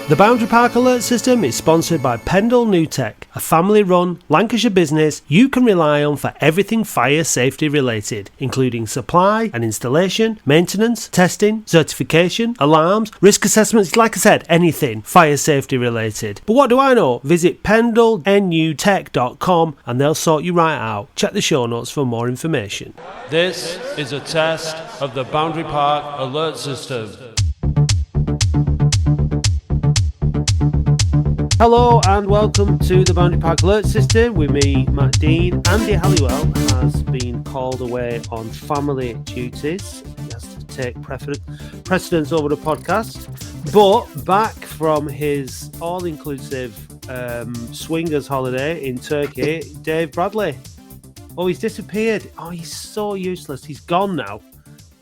The Boundary Park Alert System is sponsored by Pendle New Tech, a family-run Lancashire business you can rely on for everything fire safety related, including supply and installation, maintenance, testing, certification, alarms, risk assessments, like I said, anything fire safety related. But what do I know? Visit pendlenutech.com and they'll sort you right out. Check the show notes for more information. This is a test of the Boundary Park Alert System. Hello and welcome to the Boundary Park Alert System with me, Matt Dean. Andy Halliwell has been called away on family duties. He has to take precedence over the podcast. But back from his all-inclusive swingers holiday in Turkey, Dave Bradley. Oh, he's disappeared. Oh, he's so useless. He's gone now.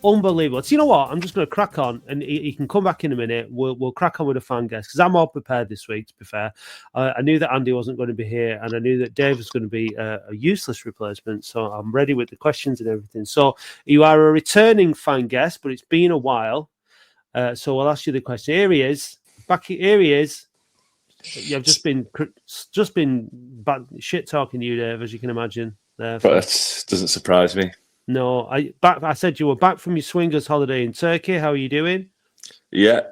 Unbelievable. So you know what? I'm just going to crack on, and he can come back in a minute. We'll crack on with a fan guest because I'm all prepared this week. To be fair, I knew that Andy wasn't going to be here, and I knew that Dave was going to be a useless replacement. So I'm ready with the questions and everything. So you are a returning fan guest, but it's been a while. So I'll ask you the question. Here he is. Here he is. You've just been bad shit talking to you, Dave, as you can imagine. But that doesn't surprise me. No, I said you were back from your swingers holiday in Turkey. How are you doing? Yeah,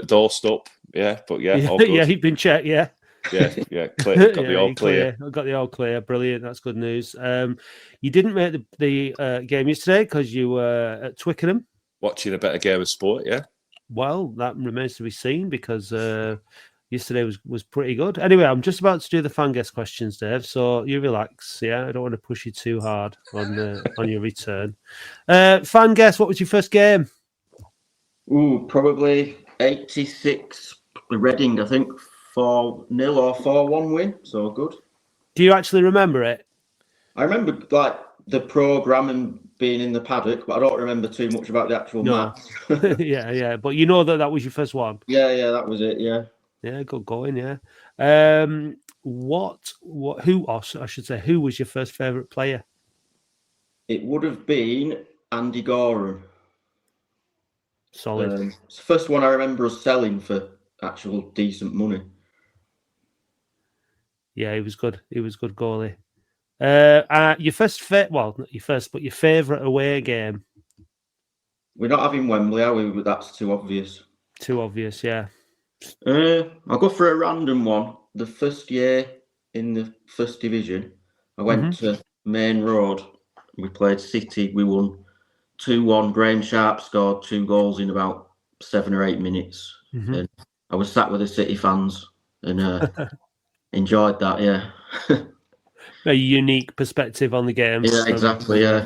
dorsed up. Yeah, but yeah, all good. Yeah, you've been checked. Yeah, clear. Got the all clear. I got the all clear. Brilliant. That's good news. You didn't make the game yesterday because you were at Twickenham Watching a better game of sport. Yeah. Well, that remains to be seen because yesterday was pretty good. Anyway, I'm just about to do the fan guest questions, Dave. So you relax. Yeah, I don't want to push you too hard on your return. Fan guest, what was your first game? Ooh, probably 86 Reading, I think 4-0 or 4-1 win. So good. Do you actually remember it? I remember like the programme and being in the paddock, but I don't remember too much about the actual match. yeah. But you know that was your first one. Yeah, that was it. Yeah. Yeah, good going, yeah. Who was your first favourite player? It would have been Andy Gorham. Solid. It's the first one I remember us selling for actual decent money. Yeah, he was good. He was good goalie. Your favourite away game? We're not having Wembley, are we? But that's too obvious. Too obvious, yeah. I'll go for a random one. The first year in the first division, I went to Main Road. We played City. We won 2-1. Graham Sharp scored 2 goals in about 7 or 8 minutes. And I was sat with the City fans and enjoyed that, yeah. A unique perspective on the game. Yeah, exactly, yeah.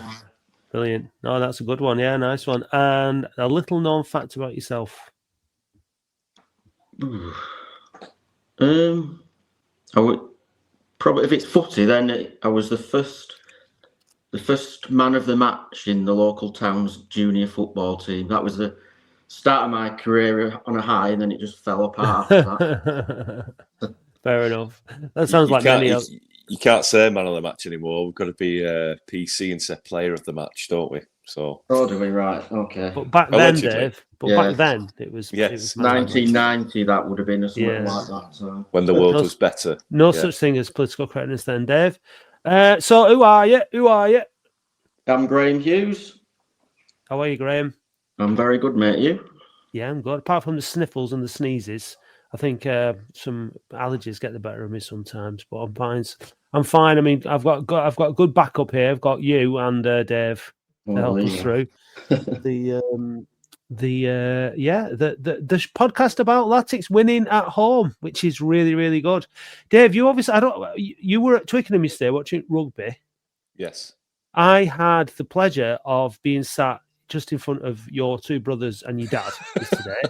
Brilliant. No, that's a good one. Yeah, nice one. And a little known fact about yourself. I would probably, if it's footy, then I was the first man of the match in the local town's junior football team. That was the start of my career on a high, and then it just fell apart after that. Fair enough. That sounds like many else. You can't say man of the match anymore. We've got to be PC and say player of the match, don't we? So. Oh, do we? Right. Okay. But back then, Dave. Back then, it was. Yes. It was 1990. That would have been something like that. So. When the world was better. No such thing as political correctness, then, Dave. So, who are you? I'm Graham Hughes. How are you, Graham? I'm very good, mate. You? Yeah, I'm good. Apart from the sniffles and the sneezes, I think some allergies get the better of me sometimes. But I'm fine. I mean, I've got a good backup here. I've got you and Dave. To help us through the podcast about Latics winning at home, which is really, really good. Dave, you were at Twickenham yesterday watching rugby. Yes. I had the pleasure of being sat just in front of your 2 brothers and your dad yesterday.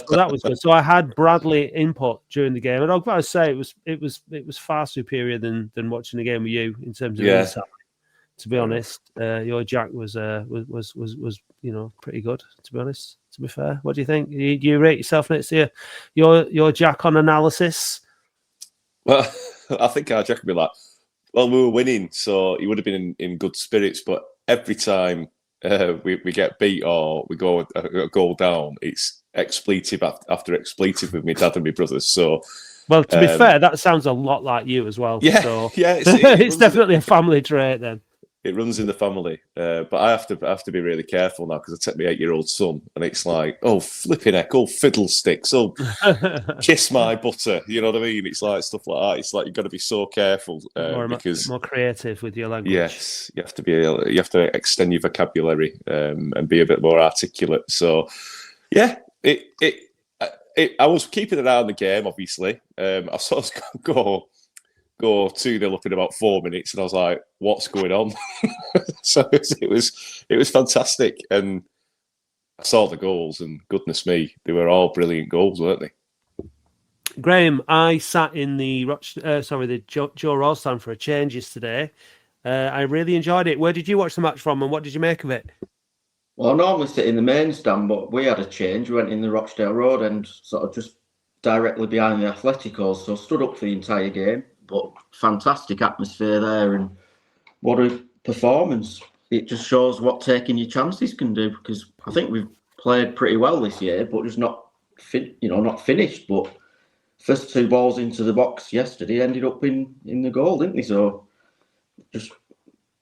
So that was good. So I had Bradley input during the game, and I've got to say it was far superior than watching the game with you in terms of insight. To be honest, your Jack was pretty good. To be honest, to be fair, what do you think? Do you rate yourself next year? Your Jack on analysis? Well, I think our Jack would be like, well, we were winning, so he would have been in good spirits. But every time we get beat or we go a goal down, it's expletive after expletive with my dad and my brothers. So, well, to be fair, that sounds a lot like you as well. Yeah, so yeah, it's definitely a family trait then. It runs in the family, but I have to be really careful now because I take my 8-year-old son, and it's like, oh flipping heck, oh fiddlesticks, oh kiss my butter, you know what I mean? It's like stuff like that. It's like you've got to be so careful because more creative with your language. Yes, you have to extend your vocabulary and be a bit more articulate. So, yeah, I was keeping an eye on the game. Obviously, I saw us go 2-0 up in about 4 minutes, and I was like, "What's going on?" So it was fantastic, and I saw the goals, and goodness me, they were all brilliant goals, weren't they? Graham, I sat in the Joe Ross stand for a change yesterday. I really enjoyed it. Where did you watch the match from, and what did you make of it? Well, I normally sit in the main stand, but we had a change. We went in the Rochdale Road and sort of just directly behind the Atleticos, so stood up for the entire game. But fantastic atmosphere there, and what a performance. It just shows what taking your chances can do, because I think we've played pretty well this year, but just not finished. But first 2 balls into the box yesterday ended up in the goal, didn't they? So just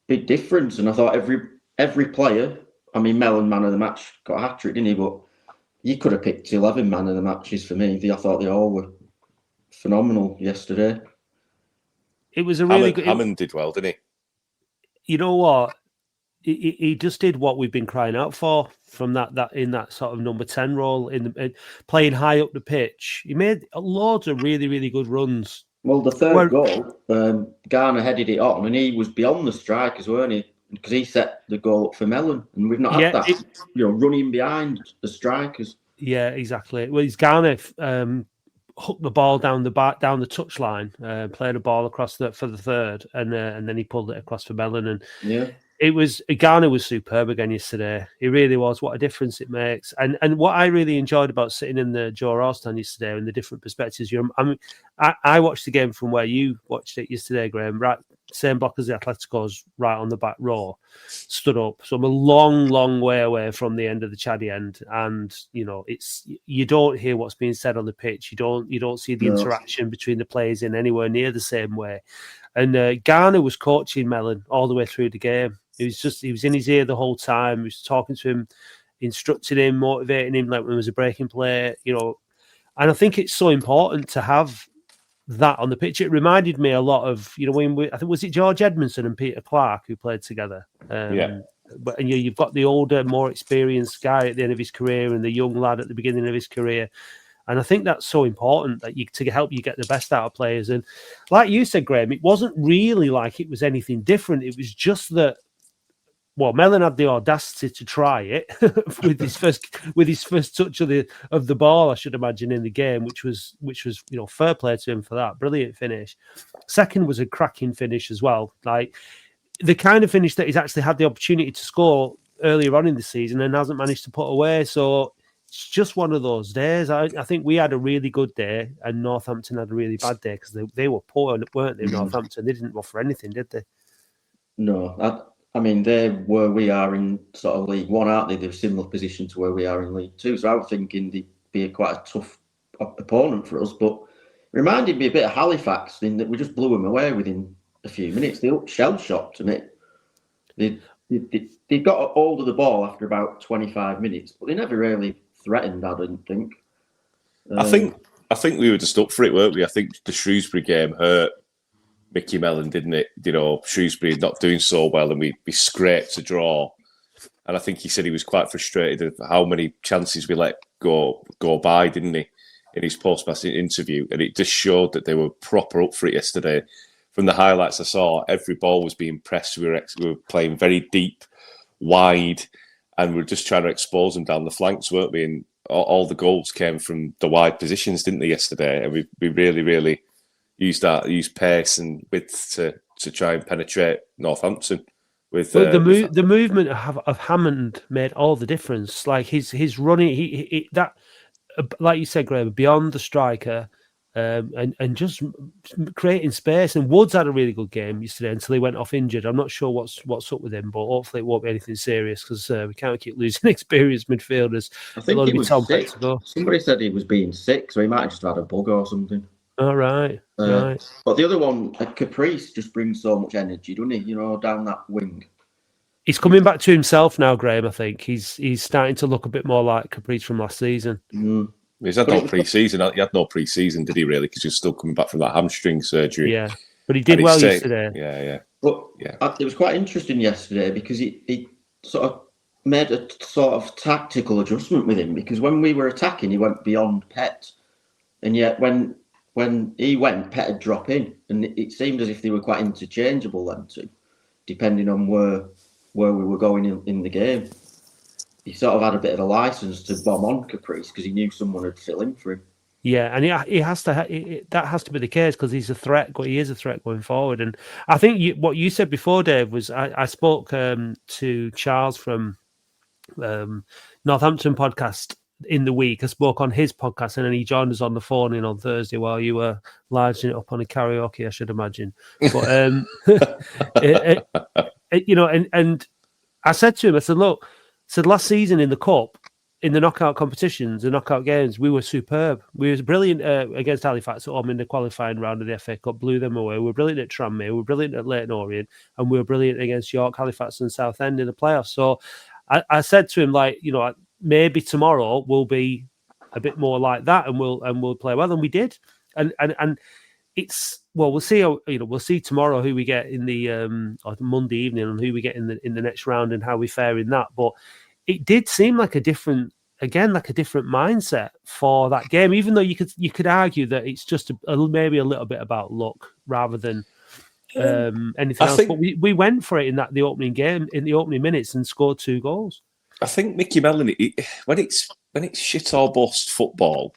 big difference. And I thought every player, I mean, Mellon, man of the match, got a hat-trick, didn't he? But you could have picked 11 man of the matches for me. I thought they all were phenomenal yesterday. It was a really good. Hammond did well, didn't he? You know what? He just did what we've been crying out for from that in that sort of number 10 role in playing high up the pitch. He made loads of really, really good runs. Well, the third goal, Garner headed it on, and he was beyond the strikers, weren't he? Because he set the goal up for Mellon, and we've not had that. Running behind the strikers. Yeah, exactly. Well, he's Garner hooked the ball down the touchline, played a ball across for the third, and then he pulled it across for Mellon. And it was Garner was superb again yesterday. He really was. What a difference it makes. And what I really enjoyed about sitting in the Joe Ross stand yesterday and the different perspectives. I watched the game from where you watched it yesterday, Graham. Right, same block as the Atleticos, right on the back row, stood up. So I'm a long, long way away from the end of the Chaddy end, and you don't hear what's being said on the pitch. You don't see the interaction between the players in anywhere near the same way. And Garner was coaching Mellon all the way through the game. He was in his ear the whole time. He was talking to him, instructing him, motivating him, like when there was a breaking play, And I think it's so important to have that on the pitch. It reminded me a lot of, I think, was it George Edmondson and Peter Clark who played together? But you've got the older, more experienced guy at the end of his career and the young lad at the beginning of his career. And I think that's so important to help you get the best out of players. And like you said, Graham, it wasn't really like it was anything different. It was just that, well, Mellon had the audacity to try it with his first touch of the ball, I should imagine, in the game, which was fair play to him for that. Brilliant finish. Second was a cracking finish as well. Like the kind of finish that he's actually had the opportunity to score earlier on in the season and hasn't managed to put away. So it's just one of those days. I think we had a really good day and Northampton had a really bad day because they were poor, weren't they, Northampton? They didn't offer anything, did they? No, I mean, they're where we are in sort of League One, aren't they? They're a similar position to where we are in League Two. So I was thinking they'd be quite a tough opponent for us. But it reminded me a bit of Halifax in that we just blew them away within a few minutes. They looked shell-shocked, and they got hold of the ball after about 25 minutes, but they never really threatened, I didn't think. I think we were just up for it, weren't we? I think the Shrewsbury game hurt Mickey Mellon, didn't it? Shrewsbury not doing so well, and we scraped a draw. And I think he said he was quite frustrated at how many chances we let go by, didn't he, in his post-match interview? And it just showed that they were proper up for it yesterday. From the highlights I saw, every ball was being pressed. We were playing very deep, wide, and we were just trying to expose them down the flanks, weren't we? And all the goals came from the wide positions, didn't they, yesterday? And we really, really used pace and width to try and penetrate Northampton. With the movement of Hammond made all the difference. Like his running, he that, like you said, Graham, beyond the striker, and just creating space. And Woods had a really good game yesterday until he went off injured. I'm not sure what's up with him, but hopefully it won't be anything serious because we can't keep losing experienced midfielders. I think he was sick. Somebody said he was being sick, so he might have just had a bug or something. Oh, right. Right. But the other one, Caprice, just brings so much energy, doesn't he? Down that wing. He's coming back to himself now, Graham. I think he's starting to look a bit more like Caprice from last season. Mm. He's had no pre-season. He had no pre-season, did he? Really? Because he's still coming back from that hamstring surgery. Yeah, but he did well yesterday. Yeah. But it was quite interesting yesterday because he sort of made a sort of tactical adjustment with him. Because when we were attacking, he went beyond Pet, and yet when he went, Pet would drop in, and it seemed as if they were quite interchangeable then too, depending on where we were going in the game. He sort of had a bit of a license to bomb on Caprice because he knew someone would fill in for him. Yeah, and he has to. That has to be the case because he's a threat. He is a threat going forward. And I think what you said before, Dave, was I spoke to Charles from Northampton podcast in the week. I spoke on his podcast, and then he joined us on the phone in on Thursday while you were larging it up on a karaoke, I should imagine. But and I said to him, I said, look. So last season in the Cup, in the knockout competitions, the knockout games, we were superb. We were brilliant against Halifax at home in the qualifying round of the FA Cup, blew them away. We were brilliant at Tranmere, we were brilliant at Leyton Orient, and we were brilliant against York, Halifax and Southend in the playoffs. So I said to him, maybe tomorrow will be a bit more like that and we'll play well. And we did. And it's we'll see how we'll see tomorrow who we get in the or Monday evening and who we get in the next round and how we fare in that. But it did seem like a different mindset for that game, even though you could argue that it's just maybe a little bit about luck rather than anything else. But we went for it in the opening game in the opening minutes and scored 2 goals. I think Mickey Mellon, when it's shit or bust football,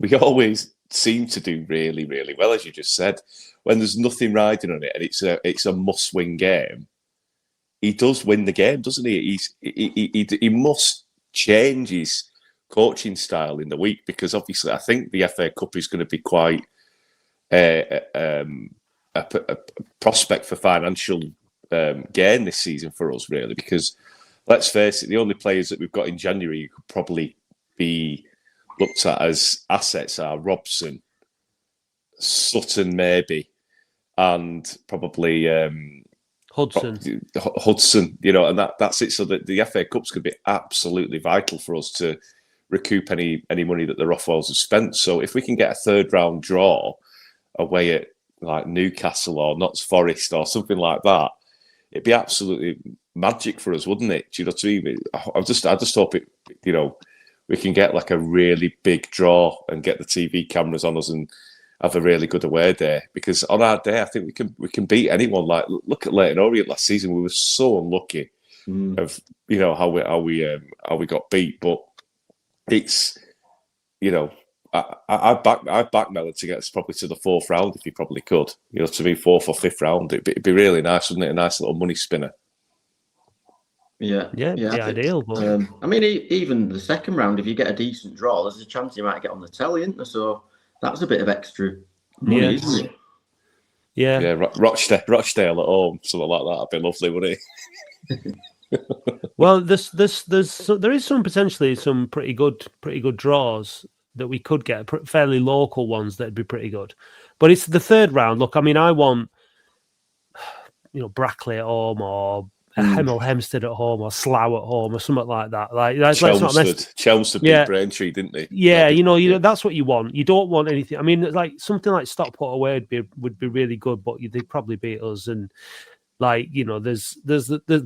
we always seem to do really, really well, as you just said. When there's nothing riding on it and it's a must-win game, he does win the game, doesn't he? He must change his coaching style in the week because obviously I think the FA Cup is going to be quite a prospect for financial gain this season for us, really, because let's face it, the only players that we've got in January who could probably be looked at as assets are Robson, Sutton maybe, and probably Hudson, and that's it. So the FA Cup's going to be absolutely vital for us to recoup any money that the Rothwells have spent. So if we can get a 3rd round draw away at like Newcastle or Notts Forest or something like that, it'd be absolutely magic for us, wouldn't it? Do you know what I mean? I just hope it, we can get like a really big draw and get the TV cameras on us and have a really good away day. Because on our day, I think we can beat anyone. Like look at Leyton Orient last season; we were so unlucky of how we got beat. But it's I back Mellon to get us probably to the 4th round if he probably could. To be 4th or 5th round, it'd be really nice, wouldn't it? A nice little money spinner. Yeah, ideal. But... even the 2nd round, if you get a decent draw, there's a chance you might get on the telly, isn't there? So that's a bit of extra money, isn't it? Yeah. Rochdale at home, something like that. That'd be lovely, wouldn't it? Well, there is potentially some pretty good draws that we could get, fairly local ones that'd be pretty good. But it's the 3rd round. Look, I want Brackley at home or Hemel Hempstead at home or Slough at home or something like that. Chelmsford beat Braintree, didn't they? Yeah, that's what you want. You don't want anything. Like something like Stockport away would be really good, but they'd probably beat us. And there's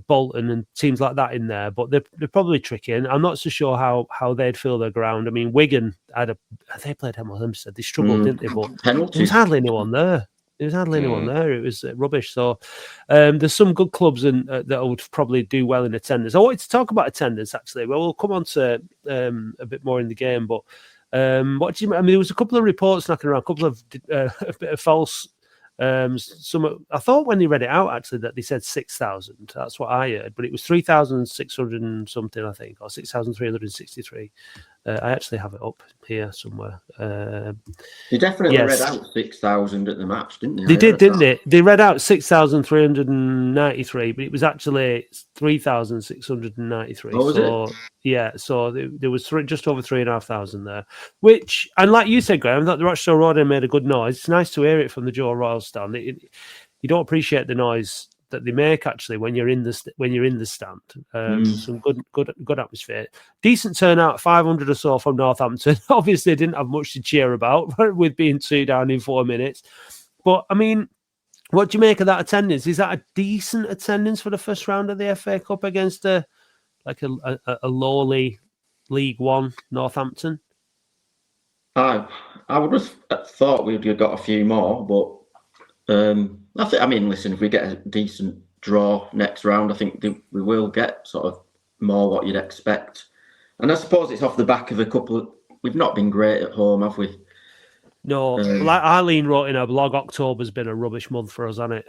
Bolton and teams like that in there, but they're probably tricky. And I'm not so sure how they'd feel their ground. Wigan they played Hemel Hempstead. They struggled, didn't they? But there was hardly anyone there. It was rubbish. So there's some good clubs that would probably do well in attendance. I wanted to talk about attendance, actually. Well, we'll come on to a bit more in the game. But what do you mean? There was a couple of reports knocking around, a couple of a bit of false. I thought when they read it out, actually, that they said 6,000. That's what I heard. But it was 3,600 and something, I think, or 6,363. I actually have it up here somewhere. They definitely yes. read out 6,000 at the match, didn't they? They did, didn't they? They read out 6,393, but it was actually 3,693. Oh, was so it? yeah, so there was just over 3,500 there. Which, and like you said, Graham, that the Rochdale Road made a good noise. It's nice to hear it from the Joe Royal stand. You don't appreciate the noise that they make actually when you're in the stand. Some good atmosphere, decent turnout, 500 or so from Northampton. Obviously, didn't have much to cheer about with being 2 down in 4 minutes. But I mean, what do you make of that attendance? Is that a decent attendance for the first round of the FA Cup against a lowly League One Northampton? I would have thought we'd have got a few more, but. I mean, listen, if we get a decent draw next round, I think we will get sort of more what you'd expect. And I suppose it's off the back of a couple of... We've not been great at home, have we? No. Like Eileen wrote in her blog, October's been a rubbish month for us, hasn't it?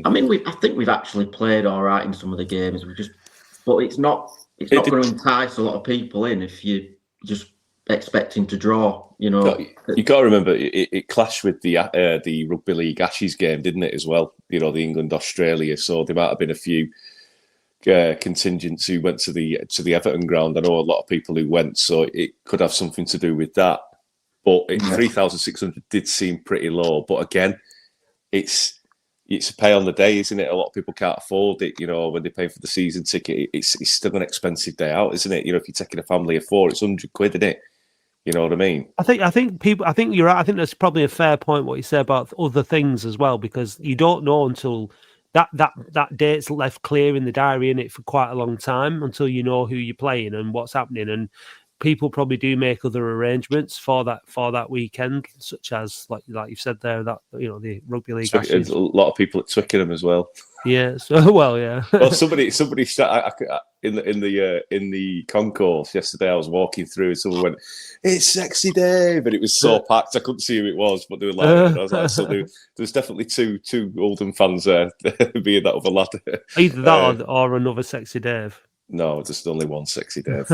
I mean, I think we've actually played all right in some of the games. But it's not going to entice a lot of people in if you just expecting to draw. You know, you got to remember it clashed with the Rugby League Ashes game, didn't it? As well, you know, the England Australia. So there might have been a few contingents who went to the Everton ground. I know a lot of people who went, so it could have something to do with that. But 3,600 did seem pretty low. But again, it's a pay on the day, isn't it? A lot of people can't afford it. You know, when they pay for the season ticket, it's still an expensive day out, isn't it? You know, if you're taking a family of 4, it's £100, isn't it? You know what I mean? I think you're right. I think that's probably a fair point what you say about other things as well, because you don't know until that date's left clear in the diary in it for quite a long time until you know who you're playing and what's happening. And people probably do make other arrangements for that weekend, such as like you've said there, that, you know, the Rugby League. A lot of people at Twickenham as well. Yeah. So yeah. Well, somebody in the concourse yesterday. I was walking through, and someone went, "It's Sexy Dave," and it was so packed I couldn't see who it was, but they were like, I was like, so there's definitely two Oldham fans there, being that other lad. Either that or another Sexy Dave. No, just only one Sexy Dave.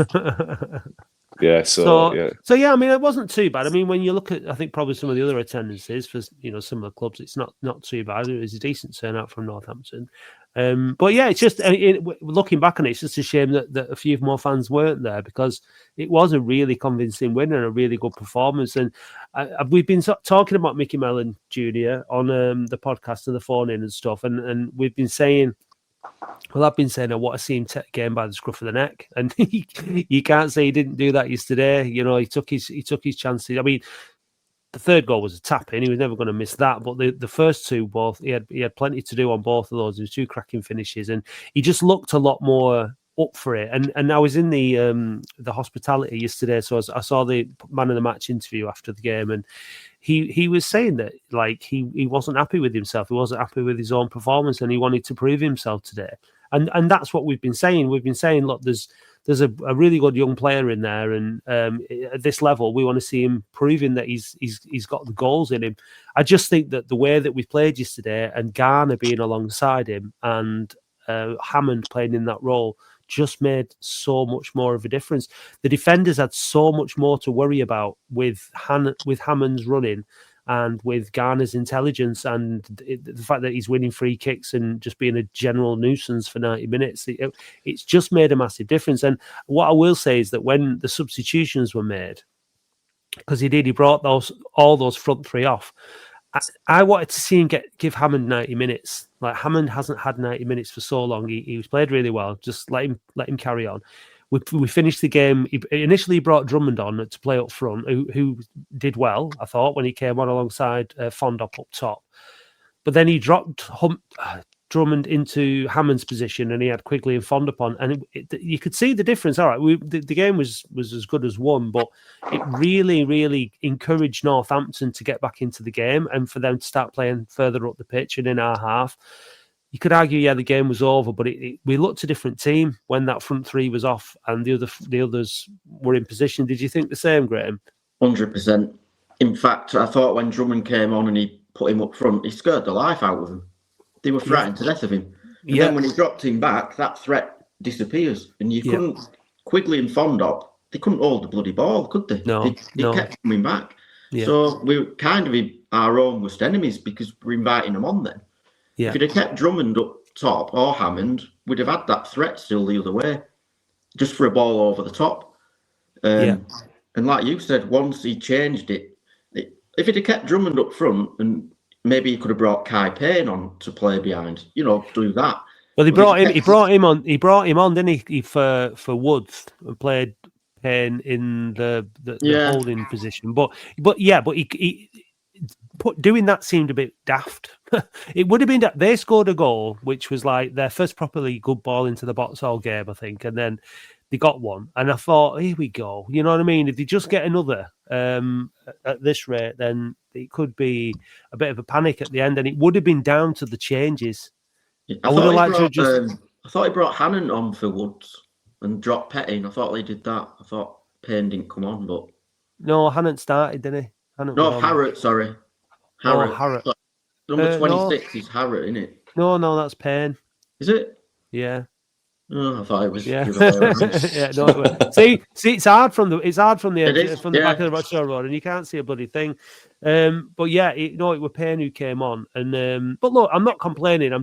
Yeah, so yeah, I mean, it wasn't too bad. I mean, when you look at, I think probably some of the other attendances for, you know, some of the clubs, it's not too bad. It was a decent turnout from Northampton. But yeah, it's just looking back on it, it's just a shame that a few more fans weren't there, because it was a really convincing win and a really good performance. And we've been talking about Mickey Mellon Jr. on the podcast and the phone in and stuff, and we've been saying. Well, I've been saying I want to see him take a game by the scruff of the neck, and you can't say he didn't do that yesterday. You know, he took his chances. I mean, the third goal was a tap in; he was never going to miss that. But the first two, both he had plenty to do on both of those. There was 2 cracking finishes, and he just looked a lot more up for it. And I was in the hospitality yesterday, so I saw the man of the match interview after the game, and he was saying that, like, he wasn't happy with himself, he wasn't happy with his own performance, and he wanted to prove himself today. And that's what we've been saying. We've been saying, look, there's a really good young player in there, and at this level, we want to see him proving that he's got the goals in him. I just think that the way that we played yesterday, and Garner being alongside him, and Hammond playing in that role, just made so much more of a difference. The defenders had so much more to worry about with Hammond's running and with Garner's intelligence, and the fact that he's winning free kicks and just being a general nuisance for 90 minutes. It's just made a massive difference. And what I will say is that when the substitutions were made, because he brought all those front 3 off, I wanted to see him give Hammond 90 minutes. Like, Hammond hasn't had 90 minutes for so long. He was played really well. Just let him carry on. We finished the game. He initially brought Drummond on to play up front, who did well, I thought, when he came on alongside Fondop up top. But then he dropped Drummond into Hammond's position, and he had Quigley and Fondop on, and you could see the difference. All right, the game was as good as won, but it really, really encouraged Northampton to get back into the game and for them to start playing further up the pitch and in our half. You could argue, yeah, the game was over, but we looked a different team when that front 3 was off and the others were in position. Did you think the same, Graham? 100%. In fact, I thought when Drummond came on and he put him up front, he scared the life out of them. They were frightened to death of him. And then when he dropped him back, that threat disappears. And you couldn't... Quigley and Fondop they couldn't hold the bloody ball, could they? No, they kept coming back. Yeah. So we were kind of our own worst enemies because we're inviting them on then. Yeah. If you'd have kept Drummond up top or Hammond, we'd have had that threat still the other way, just for a ball over the top. And like you said, once he changed it, if he'd have kept Drummond up front, and maybe he could have brought Kai Payne on to play behind, do that. Well, he brought him on, didn't he, for Woods, and played Payne in the holding position. But he doing that seemed a bit daft. It would have been that they scored a goal, which was like their first properly good ball into the box all game, I think, and then they got one, and I thought, here we go. You know what I mean? If they just get another at this rate, then it could be a bit of a panic at the end, and it would have been down to the changes. I would have liked to just. I thought he brought Hannon on for Woods and dropped Petting. I thought they did that. I thought Payne didn't come on, but no, Hannon started, didn't he? Harrott. Sorry, Harrott. Oh, Harrott. Number 26 is Harrott, isn't it? No, that's Payne. Is it? Yeah. Oh, I thought it was. Yeah. See, it's hard from the back of the Rochester Road, and you can't see a bloody thing. But yeah, it was Payne who came on, and but look, I'm not complaining. I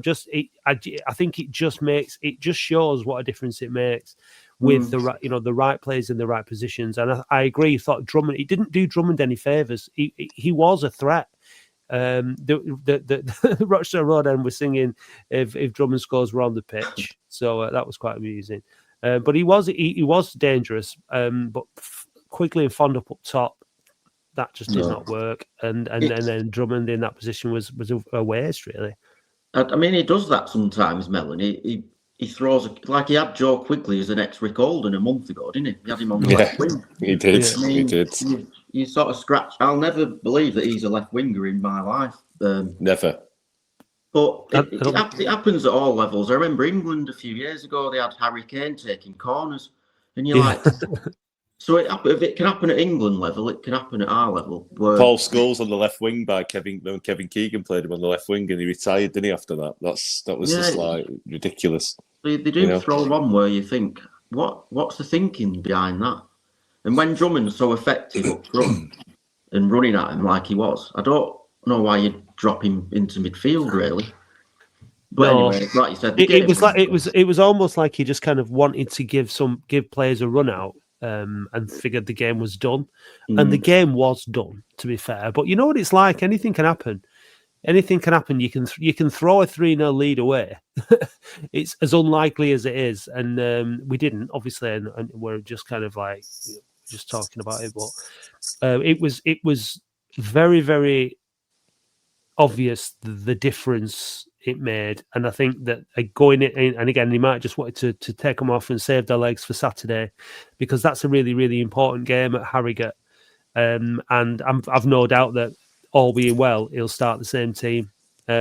think it just shows what a difference it makes with the right players in the right positions. And I agree. Thought Drummond, it didn't do Drummond any favors. He was a threat. The Rochester Road end was singing if Drummond scores, we're on the pitch, so that was quite amusing. But he was dangerous, but quickly and fond up top, that just did not work. And then Drummond in that position was a waste, really. I mean, he does that sometimes, Mellon. He throws like he had Joe Quigley as an ex-Rick Oldham a month ago, didn't he? He had him on the left wing. He did. I mean, he did. You sort of scratch. I'll never believe that he's a left winger in my life. Never. But it happens at all levels. I remember England a few years ago, they had Harry Kane taking corners. And you're like, so if it can happen at England level, it can happen at our level. Paul Scholes on the left wing by Kevin Keegan played him on the left wing and he retired, didn't he, after that? That was just like ridiculous. They do throw one where you think, what's the thinking behind that? And when Drummond's so effective up front and running at him like he was, I don't know why you'd drop him into midfield, really. But anyway, like you said, it was almost like he just kind of wanted to give players a run out, and figured the game was done, and the game was done. To be fair, but you know what it's like. Anything can happen. Anything can happen. You can throw a 3-0 lead away. It's as unlikely as it is, and we didn't obviously, and we're just kind of like just talking about it, but it was very, very obvious the difference it made, and I think that going in, and again, they might just wanted to take them off and save their legs for Saturday, because that's a really, really important game at Harrogate, and I've no doubt that all being well, he'll start the same team,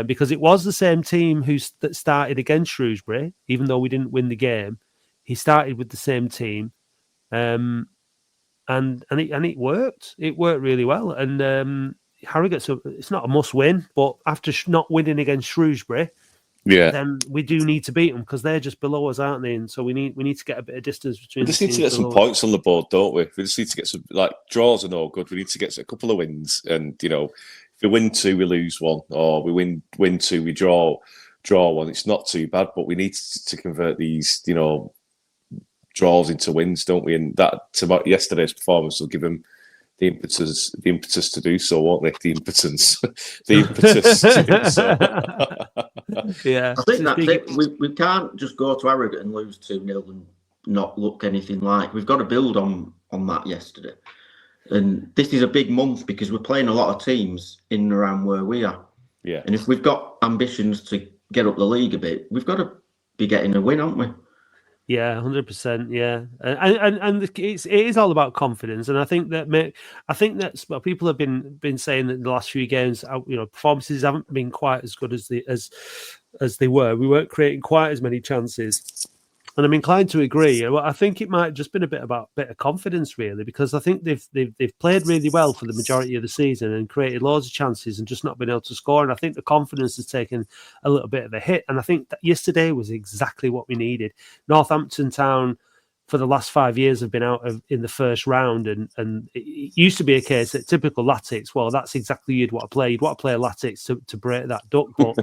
because it was the same team that started against Shrewsbury, even though we didn't win the game. He started with the same team, and it worked. It worked really well, and Harrogate. So it's not a must-win, but after not winning against Shrewsbury, then we do need to beat them, because they're just below us, aren't they? And so we need to get a bit of distance between. We just need to get some points on the board, don't we? We just need to get some, like, draws are no good. We need to get a couple of wins, and if we win 2, we lose 1, or we win 2, we draw 1. It's not too bad, but we need to convert these, draws into wins, don't we? And that yesterday's performance will give them the impetus to do so, won't they? The impetus to do so. Yeah, I think that's it. We can't just go to Harrogate and lose 2-0 and not look anything like. We've got to build on that yesterday. And this is a big month because we're playing a lot of teams in and around where we are. Yeah. And if we've got ambitions to get up the league a bit, we've got to be getting a win, haven't we? Yeah, 100%. Yeah, and it is all about confidence, and I think that people have been saying that in the last few games, performances haven't been quite as good as they were. We weren't creating quite as many chances, and I'm inclined to agree. Well, I think it might have just been a bit of confidence, really, because I think they've played really well for the majority of the season and created loads of chances and just not been able to score. And I think the confidence has taken a little bit of a hit. And I think that yesterday was exactly what we needed. Northampton Town for the last 5 years have been in the first round, and it used to be a case that typical Latics, well, that's exactly you'd want to play. You'd want to play a Latics to break that duck, but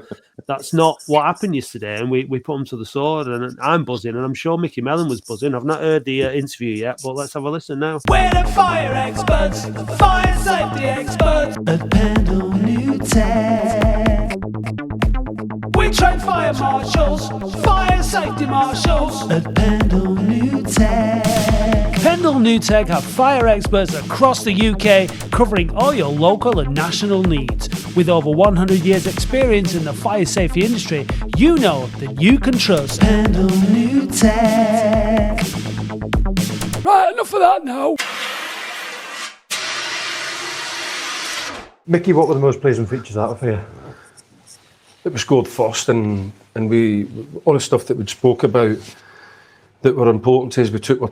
that's not what happened yesterday, and we put them to the sword, and I'm buzzing, and I'm sure Mickey Mellon was buzzing. I've not heard the interview yet, but let's have a listen now. We're the fire experts, fire safety experts at Pendle New Tech. We train fire marshals, fire safety marshals at Pendle New Tech. Pendle New Tech have fire experts across the UK covering all your local and national needs. With over 100 years experience in the fire safety industry, you know that you can trust Pendle New Tech. Right, enough of that now. Mickey, what were the most pleasing features out of here? It was scored first, and we all the stuff that we spoke about that were important to us.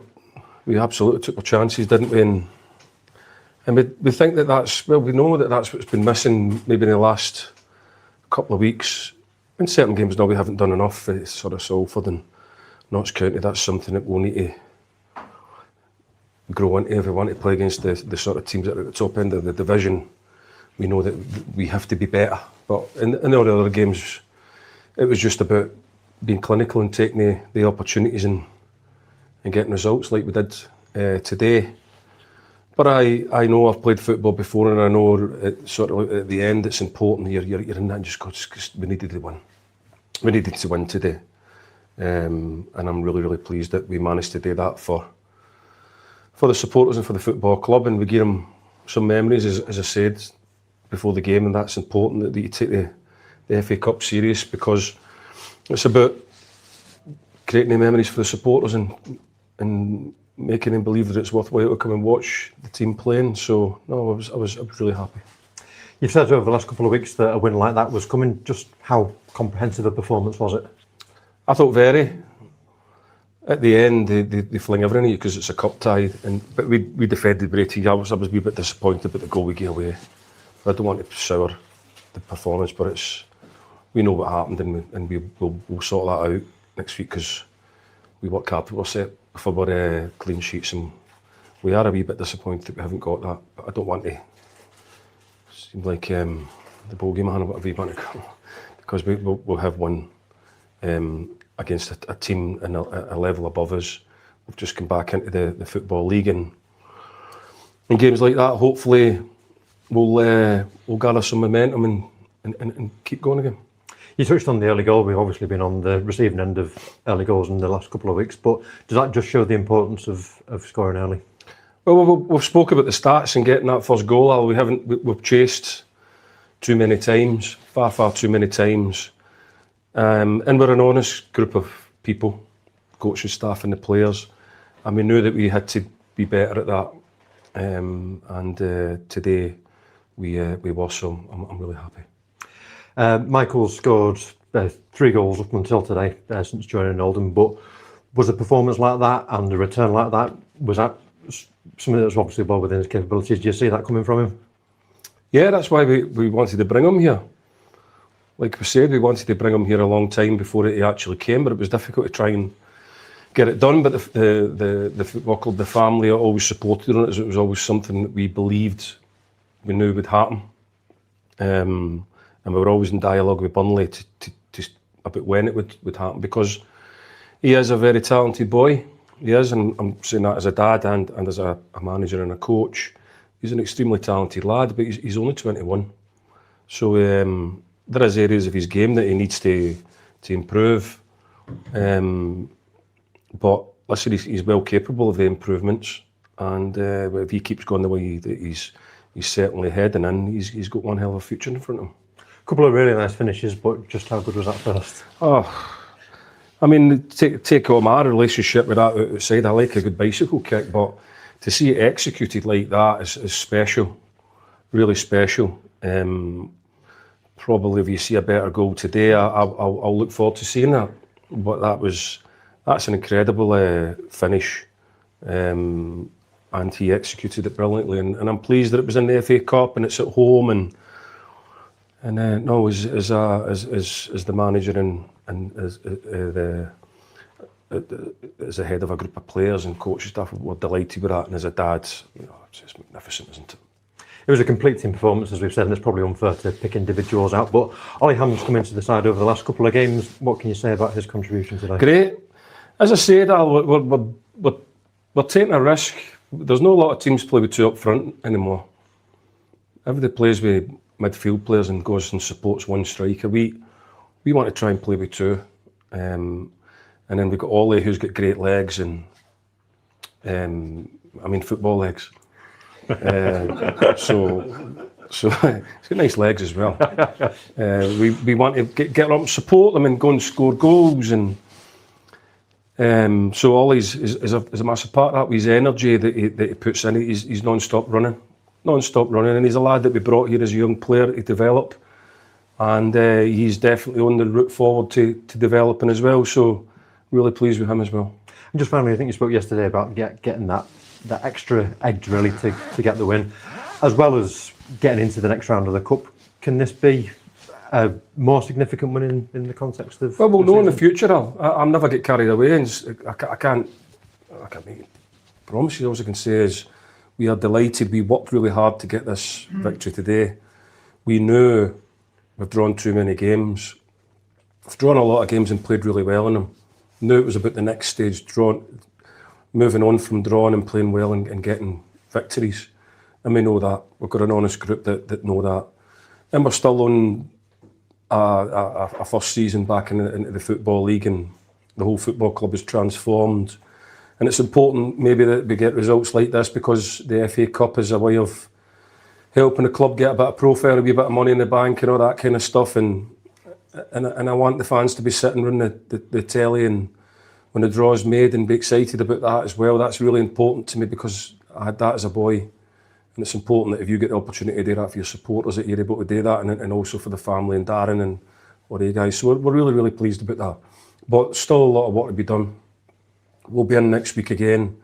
We absolutely took our chances, didn't we? And we think that's we know that's what's been missing maybe in the last couple of weeks. In certain games now we haven't done enough. It's sort of Salford and Notts County. That's something that we'll need to grow into if we want to play against the sort of teams that are at the top end of the division. We know that we have to be better. But in all the other games, it was just about being clinical and taking the opportunities and getting results like we did today. But I know I've played football before, and I know sort of at the end it's important. You're in that and just we needed to win. We needed to win today, and I'm really pleased that we managed to do that for the supporters and for the football club, and we gave them some memories, as I said before the game, and that's important that you take the FA Cup serious, because it's about creating the memories for the supporters and making them believe that it's worthwhile to come and watch the team playing. So no, I was really happy. You've said over the last couple of weeks that a win like that was coming. Just how comprehensive a performance was it? I thought very. At the end, they fling everything at you because it's a cup tie, but we defended Brady. I was a wee bit disappointed about the goal we gave away. I don't want to sour the performance, but we know what happened, and we'll sort that out next week, because we work hard. We're set for our clean sheets, and we are a wee bit disappointed that we haven't got that. But I don't want to seem like the bogey man or whatever you want to call it, because we'll have one against a team in a level above us. We've just come back into the Football League, and in games like that, hopefully we'll gather some momentum and keep going again. You touched on the early goal. We've obviously been on the receiving end of early goals in the last couple of weeks, but does that just show the importance of scoring early? Well, we've spoke about the stats and getting that first goal. We've chased too many times, far too many times, and we're an honest group of people, coaches, staff, and the players, and we knew that we had to be better at that. And today we were, so I'm really happy. Michael scored 3 goals up until today since joining Oldham, but was a performance like that and a return like that, was that something that was obviously well within his capabilities? Do you see that coming from him? Yeah, that's why we wanted to bring him here. Like we said, we wanted to bring him here a long time before he actually came, but it was difficult to try and get it done. But the football club, the family, always supported on it. It was always something that we believed, we knew would happen. And we were always in dialogue with Burnley to about when it would happen, because he is a very talented boy. He is, and I'm saying that as a dad and as a manager and a coach. He's an extremely talented lad, but he's only 21. So there is areas of his game that he needs to improve. But listen, he's well capable of the improvements, and if he keeps going the way that he's certainly heading in, he's got one hell of a future in front of him. A couple of really nice finishes, but just how good was that first? Oh, I mean, take on my relationship with that outside. I like a good bicycle kick, but to see it executed like that is special, really special. Probably if you see a better goal today, I'll look forward to seeing that. But that's an incredible finish, and he executed it brilliantly. And I'm pleased that it was in the FA Cup and it's at home. And no, as the manager and as as a head of a group of players and coaching staff, we're delighted with that. And as a dad, it's magnificent, isn't it? It was a complete team performance, as we've said, and it's probably unfair to pick individuals out. But Ollie Hammond's come into the side over the last couple of games. What can you say about his contribution today? Great. As I said, we're taking a risk. There's not a lot of teams play with two up front anymore. Everybody plays with midfield players and goes and supports one striker. We want to try and play with two. And then we've got Ollie, who's got great legs and football legs. So he's got nice legs as well. We want to get up, support them, and go and score goals. And so Ollie's is a massive part of that. With his energy that he puts in, he's non-stop running, and he's a lad that we brought here as a young player to develop. And he's definitely on the route forward to developing as well. So really pleased with him as well. And just finally, I think you spoke yesterday about getting that extra edge really to get the win, as well as getting into the next round of the Cup. Can this be a more significant win in the context of? Well, we'll know in the future. I'll never get carried away, and I can't make promises. All I can say is we are delighted. We worked really hard to get this victory today. We knew we've drawn too many games. We've drawn a lot of games and played really well in them. Knew it was about the next stage, moving on from drawing and playing well and getting victories. And we know that. We've got an honest group that know that. And we're still on a first season back into the Football League, and the whole football club is transformed. And it's important maybe that we get results like this, because the FA Cup is a way of helping the club get a bit of profile, a wee bit of money in the bank and all that kind of stuff. And I want the fans to be sitting around the telly and when the draw's made and be excited about that as well. That's really important to me, because I had that as a boy. And it's important that if you get the opportunity to do that for your supporters, that you're able to do that, and also for the family and Darren and all you guys. So we're really, really pleased about that. But still a lot of work to be done. We'll be in next week again,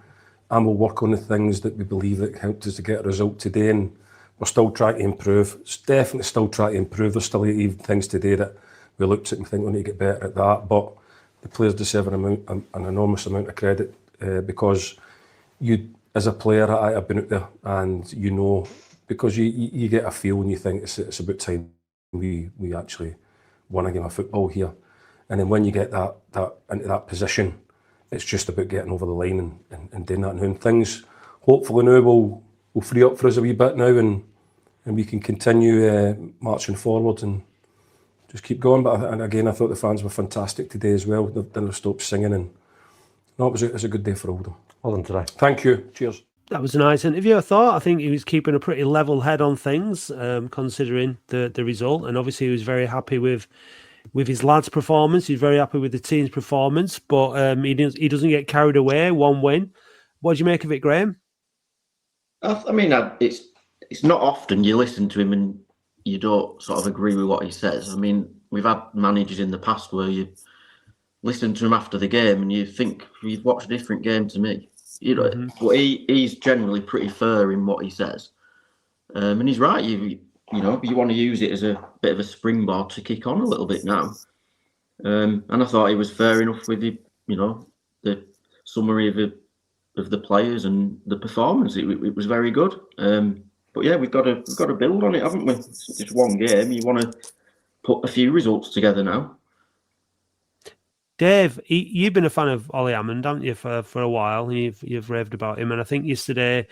and we'll work on the things that we believe that helped us to get a result today. And we're still trying to improve. It's definitely still trying to improve. There's still even things today that we looked at and think we need to get better at that. But the players deserve an enormous amount of credit, because you, as a player, I've been out there, and you know, because you get a feel and you think it's about time we actually won a game of football here. And then when you get that into that position, it's just about getting over the line and doing that. And when things hopefully now will free up for us a wee bit now, and we can continue marching forward and just keep going. But again, I thought the fans were fantastic today as well. They didn't stop singing, and no, it was a good day for Oldham. Well done today. Thank you. Cheers. That was a nice interview, I thought. I think he was keeping a pretty level head on things, considering the result. And obviously he was very happy with his lads' performance. He's very happy with the team's performance, but he doesn't get carried away. One win. What do you make of it, Graham? I mean, it's not often you listen to him and you don't sort of agree with what he says. I mean, we've had managers in the past where you listen to him after the game and you think, you've watched a different game to me. You know, but he's generally pretty fair in what he says. And he's right. You know, you want to use it as a bit of a springboard to kick on a little bit now. And I thought he was fair enough with the summary of the players and the performance. It was very good. But yeah, we've got to build on it, haven't we? It's just one game. You want to put a few results together now. Dave, you've been a fan of Ollie Hammond, haven't you, for a while? You've raved about him, and I think yesterday,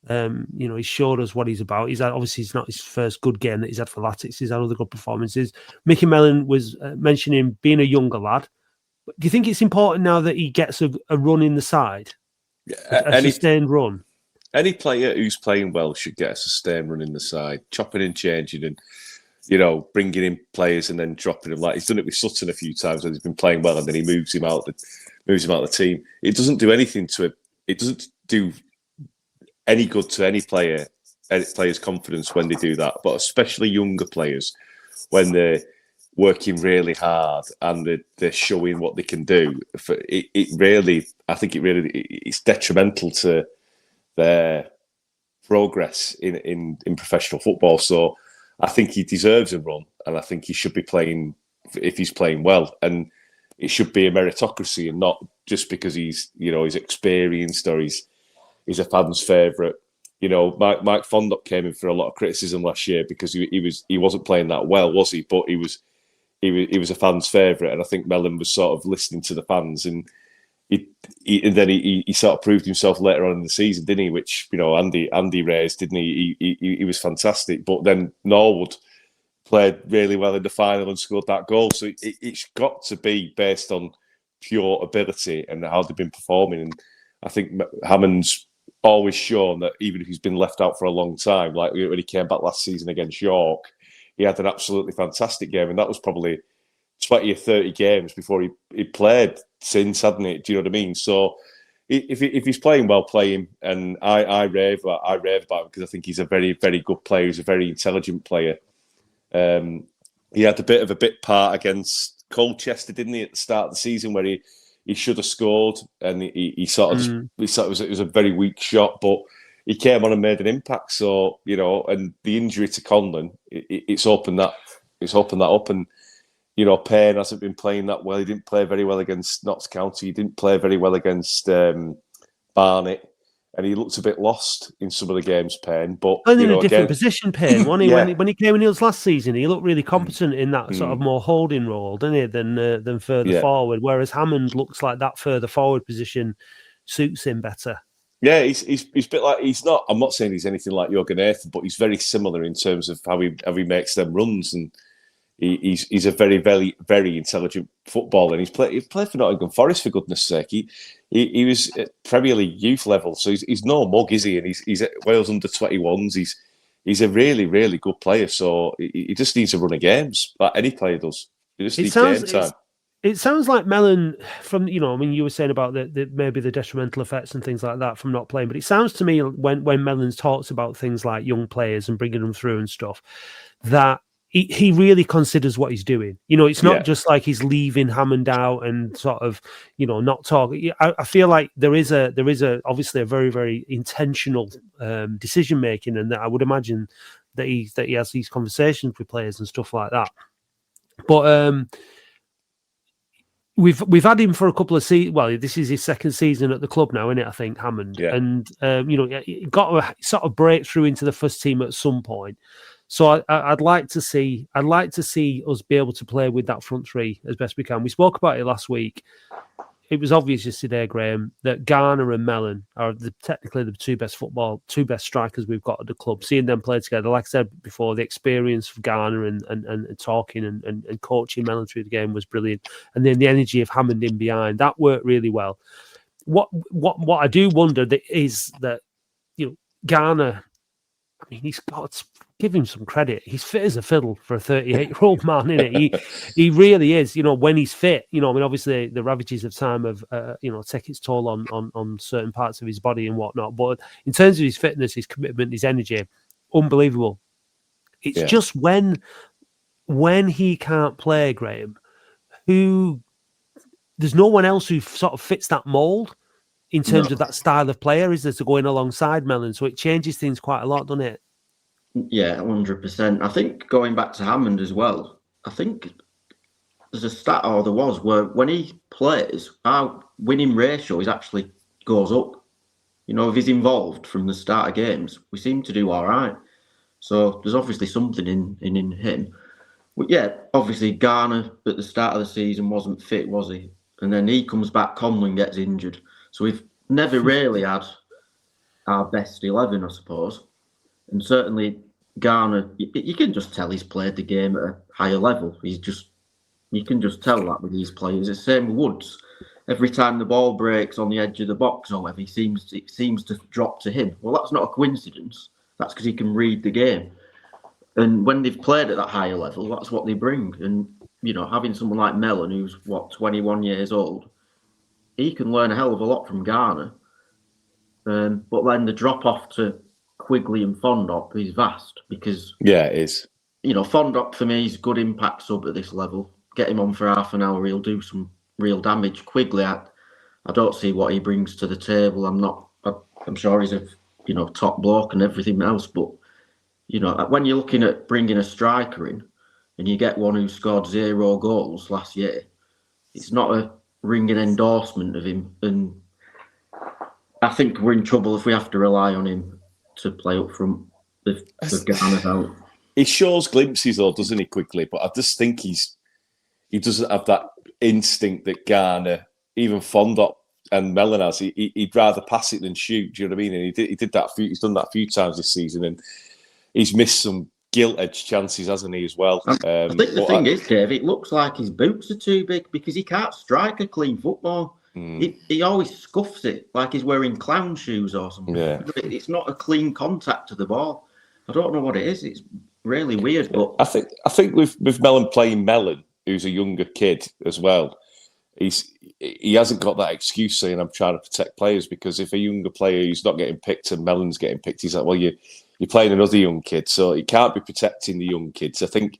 he showed us what he's about. Obviously it's not his first good game that he's had for Latics. He's had other good performances. Michael Mellon was mentioning being a younger lad. But do you think it's important now that he gets a run in the side, a sustained run? Any player who's playing well should get a sustained run in the side, chopping and changing, and bringing in players and then dropping them. Like he's done it with Sutton a few times when he's been playing well, and then he moves him out the team. It doesn't do anything to it. It doesn't do any good to any player's confidence when they do that. But especially younger players, when they're working really hard and they're showing what they can do. It's detrimental to their progress in professional football. So I think he deserves a run, and I think he should be playing if he's playing well. And it should be a meritocracy and not just because he's experienced or he's a fan's favourite. Mike Fondop came in for a lot of criticism last year because he wasn't playing that well, was he? But he was a fan's favourite, and I think Mellon was sort of listening to the fans, and he sort of proved himself later on in the season, didn't he? Which Andy raised, didn't he? He was fantastic, but then Norwood played really well in the final and scored that goal. So it's got to be based on pure ability and how they've been performing. And I think Hammond's always shown that even if he's been left out for a long time, like when he came back last season against York, he had an absolutely fantastic game, and that was probably 20 or 30 games before he played since, hadn't it? Do you know what I mean? So if he's playing well, play him. And I rave about him because I think he's a very, very good player. He's a very intelligent player. He had a bit of a bit part against Colchester, didn't he, at the start of the season, where he should have scored, and he sort of it was a very weak shot, but he came on and made an impact. So and the injury to Conlon, it's opened that up, and Payne hasn't been playing that well. He didn't play very well against Notts County. He didn't play very well against Barnet. And he looked a bit lost in some of the games, Payne. But in a different position, Payne. When he came in last season, he looked really competent in that sort of more holding role, didn't he, than further forward. Whereas Hammond looks like that further forward position suits him better. Yeah, he's a bit like, he's not. I'm not saying he's anything like Jürgen Nathan, but he's very similar in terms of how he makes them runs, and he's a very, very, very intelligent footballer. And he played for Nottingham Forest, for goodness' sake. He was at Premier League youth level, so he's no mug, is he? And he's at Wales under 21s. He's a really, really good player. So he just needs a run of games, like any player does. He just needs game time. It sounds like Mellon, from you were saying about the maybe the detrimental effects and things like that from not playing, but it sounds to me when Mellon talks about things like young players and bringing them through and stuff, that he really considers what he's doing. It's not just like he's leaving Hammond out and sort of, not talking. I feel like there is obviously a very, very intentional decision making, and that I would imagine that he has these conversations with players and stuff like that. But we've had him for a couple of seasons. Well, this is his second season at the club now, isn't it? I think Hammond, and he got a sort of breakthrough into the first team at some point. So I'd like to see us be able to play with that front three as best we can. We spoke about it last week. It was obvious yesterday, Graham, that Garner and Mellon are technically the two best strikers we've got at the club. Seeing them play together, like I said before, the experience of Garner and talking and coaching Mellon through the game was brilliant. And then the energy of Hammond in behind, that worked really well. What I do wonder is that Garner, I mean, he's got to give him some credit. He's fit as a fiddle for a 38-year-old man, isn't it? He really is. When he's fit, obviously the ravages of time have, take its toll on certain parts of his body and whatnot. But in terms of his fitness, his commitment, his energy, unbelievable. It's just when he can't play, Graham, there's no one else who sort of fits that mould in terms of that style of player, is there, to go in alongside Mellon. So it changes things quite a lot, doesn't it? Yeah, 100%. I think going back to Hammond as well, I think there's a stat, or there was, where when he plays, our winning ratio actually goes up. If he's involved from the start of games, we seem to do all right. So there's obviously something in him. But yeah, obviously Garner at the start of the season wasn't fit, was he? And then he comes back, Conlon gets injured. So we've never really had our best 11, I suppose. And certainly Garner, you can just tell he's played the game at a higher level. You can just tell that with these players. It's the same with Woods. Every time the ball breaks on the edge of the box or whatever, it seems to drop to him. Well, that's not a coincidence. That's because he can read the game. And when they've played at that higher level, that's what they bring. And, having someone like Mellon, who's, 21 years old, he can learn a hell of a lot from Garner. But then the drop-off to Quigley and Fondop is vast because... Yeah, it is. Fondop, for me, is a good impact sub at this level. Get him on for half an hour, he'll do some real damage. Quigley, I don't see what he brings to the table. I'm sure he's a, top bloke and everything else, but, when you're looking at bringing a striker in and you get one who scored 0 goals last year, it's not ringing endorsement of him, and I think we're in trouble if we have to rely on him to play up front if Garner's out. He shows glimpses, though, doesn't he, quickly? But I just think he doesn't have that instinct that Garner, even Fondop and Mellon has. He'd rather pass it than shoot. Do you know what I mean? And he did that. He's done that a few times this season, and he's missed some gilt-edged chances, hasn't he, as well? I think the thing is, Dave, it looks like his boots are too big because he can't strike a clean football. He always scuffs it like he's wearing clown shoes or something. Yeah. It's not a clean contact to the ball. I don't know what it is. It's really weird. But I think with Mellon playing Mellon, who's a younger kid as well, he hasn't got that excuse saying I'm trying to protect players, because if a younger player who's not getting picked and Mellon's getting picked, he's like, well, you're playing another young kid, so he can't be protecting the young kids. I think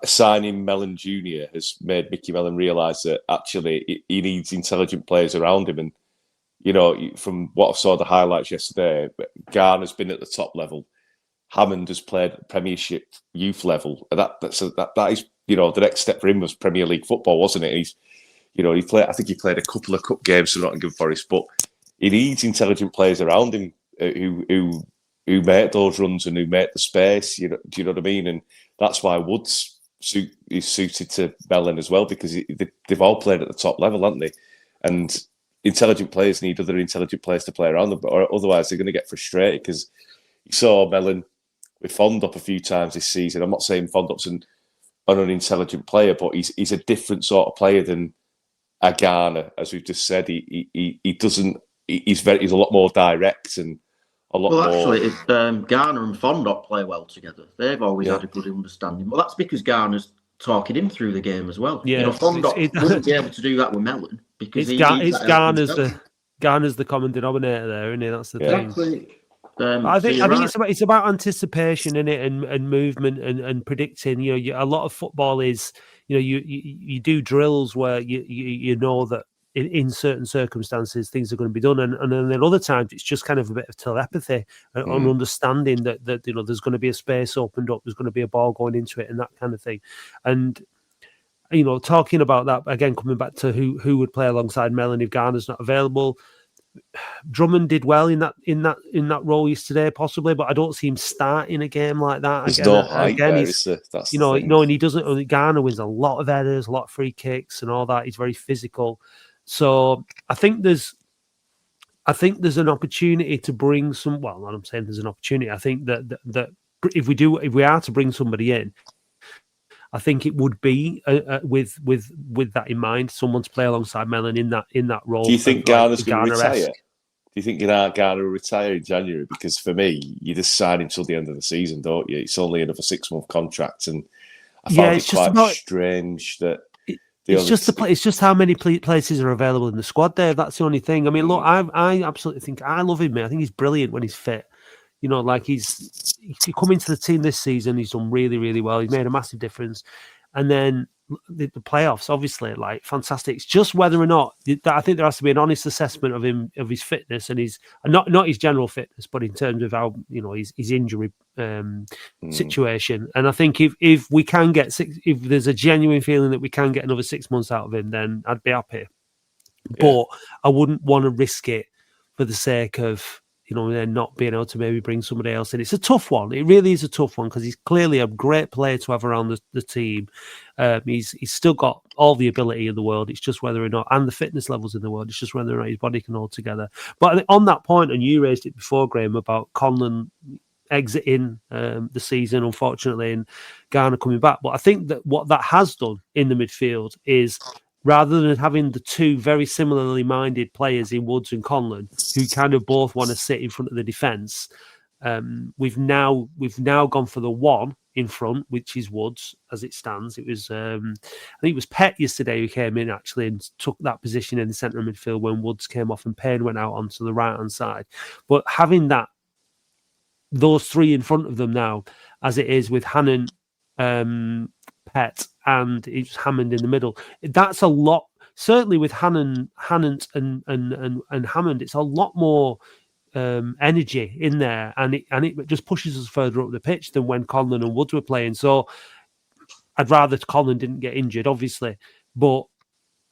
signing Mellon Jr. has made Mickey Mellon realise that actually he needs intelligent players around him. And, you know, from what I saw the highlights yesterday, Garner's been at the top level. Hammond has played Premiership youth level. That is, you know, the next step for him was Premier League football, wasn't it? He's, you know, I think he played a couple of cup games for Nottingham Forest, but he needs intelligent players around him who make those runs and who make the space. You know, do you know what I mean? And that's why Woods is suited to Mellon as well, because they've all played at the top level, haven't they? And intelligent players need other intelligent players to play around them, or otherwise they're going to get frustrated. Because you saw Mellon with Fondop a few times this season. I'm not saying Fondop's an unintelligent player, but he's a different sort of player than a Garner, as we've just said. He doesn't. He's a lot more direct and a lot more. Well, actually, Garner and Fondop play well together. They've always had a good understanding. Well, that's because Garner's talking him through the game as well. Yeah, you know, Fondop wouldn't be able to do that with Mellon because Garner's the common denominator there, isn't he? That's the thing. Exactly. I think it's about anticipation in it and movement and predicting. You know, a lot of football is, you know, you do drills where you know that in certain circumstances things are going to be done, and then other times it's just kind of a bit of telepathy and understanding that you know there's going to be a space opened up, there's going to be a ball going into it, and that kind of thing. And you know, talking about that again, coming back to who would play alongside Mellon if Garner's not available. Drummond did well in that role yesterday, possibly, but I don't see him starting a game like that. There's no height there, you know, and he doesn't. Garner wins a lot of headers, a lot of free kicks, and all that. He's very physical, so I think there's an opportunity to bring some. Well, I'm saying there's an opportunity. I think that if we are to bring somebody in, I think it would be with that in mind, someone to play alongside Mellon in that role. Do you think Garner's going to retire? Do you think Garner will retire in January? Because for me, you just sign him till the end of the season, don't you? It's only another 6-month contract, and I found it quite strange that. It's just how many places are available in the squad, Dave. That's the only thing. I mean, look, I absolutely think I love him, mate. I think he's brilliant when he's fit. You know, like he's come into the team this season. He's done really, really well. He's made a massive difference. And then the playoffs, obviously, like fantastic. It's just whether or not I think there has to be an honest assessment of him, of his fitness and his not his general fitness, but in terms of how, you know, his injury situation. And I think if we can get if there's a genuine feeling that we can get another 6 months out of him, then I'd be happy. But I wouldn't want to risk it for the sake of, you know, then not being able to maybe bring somebody else in. It's a tough one. It really is a tough one because he's clearly a great player to have around the team. He's still got all the ability in the world. It's just whether or not, and the fitness levels in the world, it's just whether or not his body can hold together. But on that point, and you raised it before, Graham, about Conlon exiting the season, unfortunately, and Garner coming back. But I think that what that has done in the midfield is, rather than having the two very similarly minded players in Woods and Conlon, who kind of both want to sit in front of the defence, we've now gone for the one in front, which is Woods as it stands. It was I think it was Pett yesterday who came in actually and took that position in the centre of midfield when Woods came off and Payne went out onto the right hand side. But having those three in front of them now, as it is with Hannon, Pett, and it's Hammond in the middle. That's a lot. Certainly with Hammond and Hammond, it's a lot more energy in there, and it just pushes us further up the pitch than when Conlon and Woods were playing. So I'd rather Conlon didn't get injured, obviously, but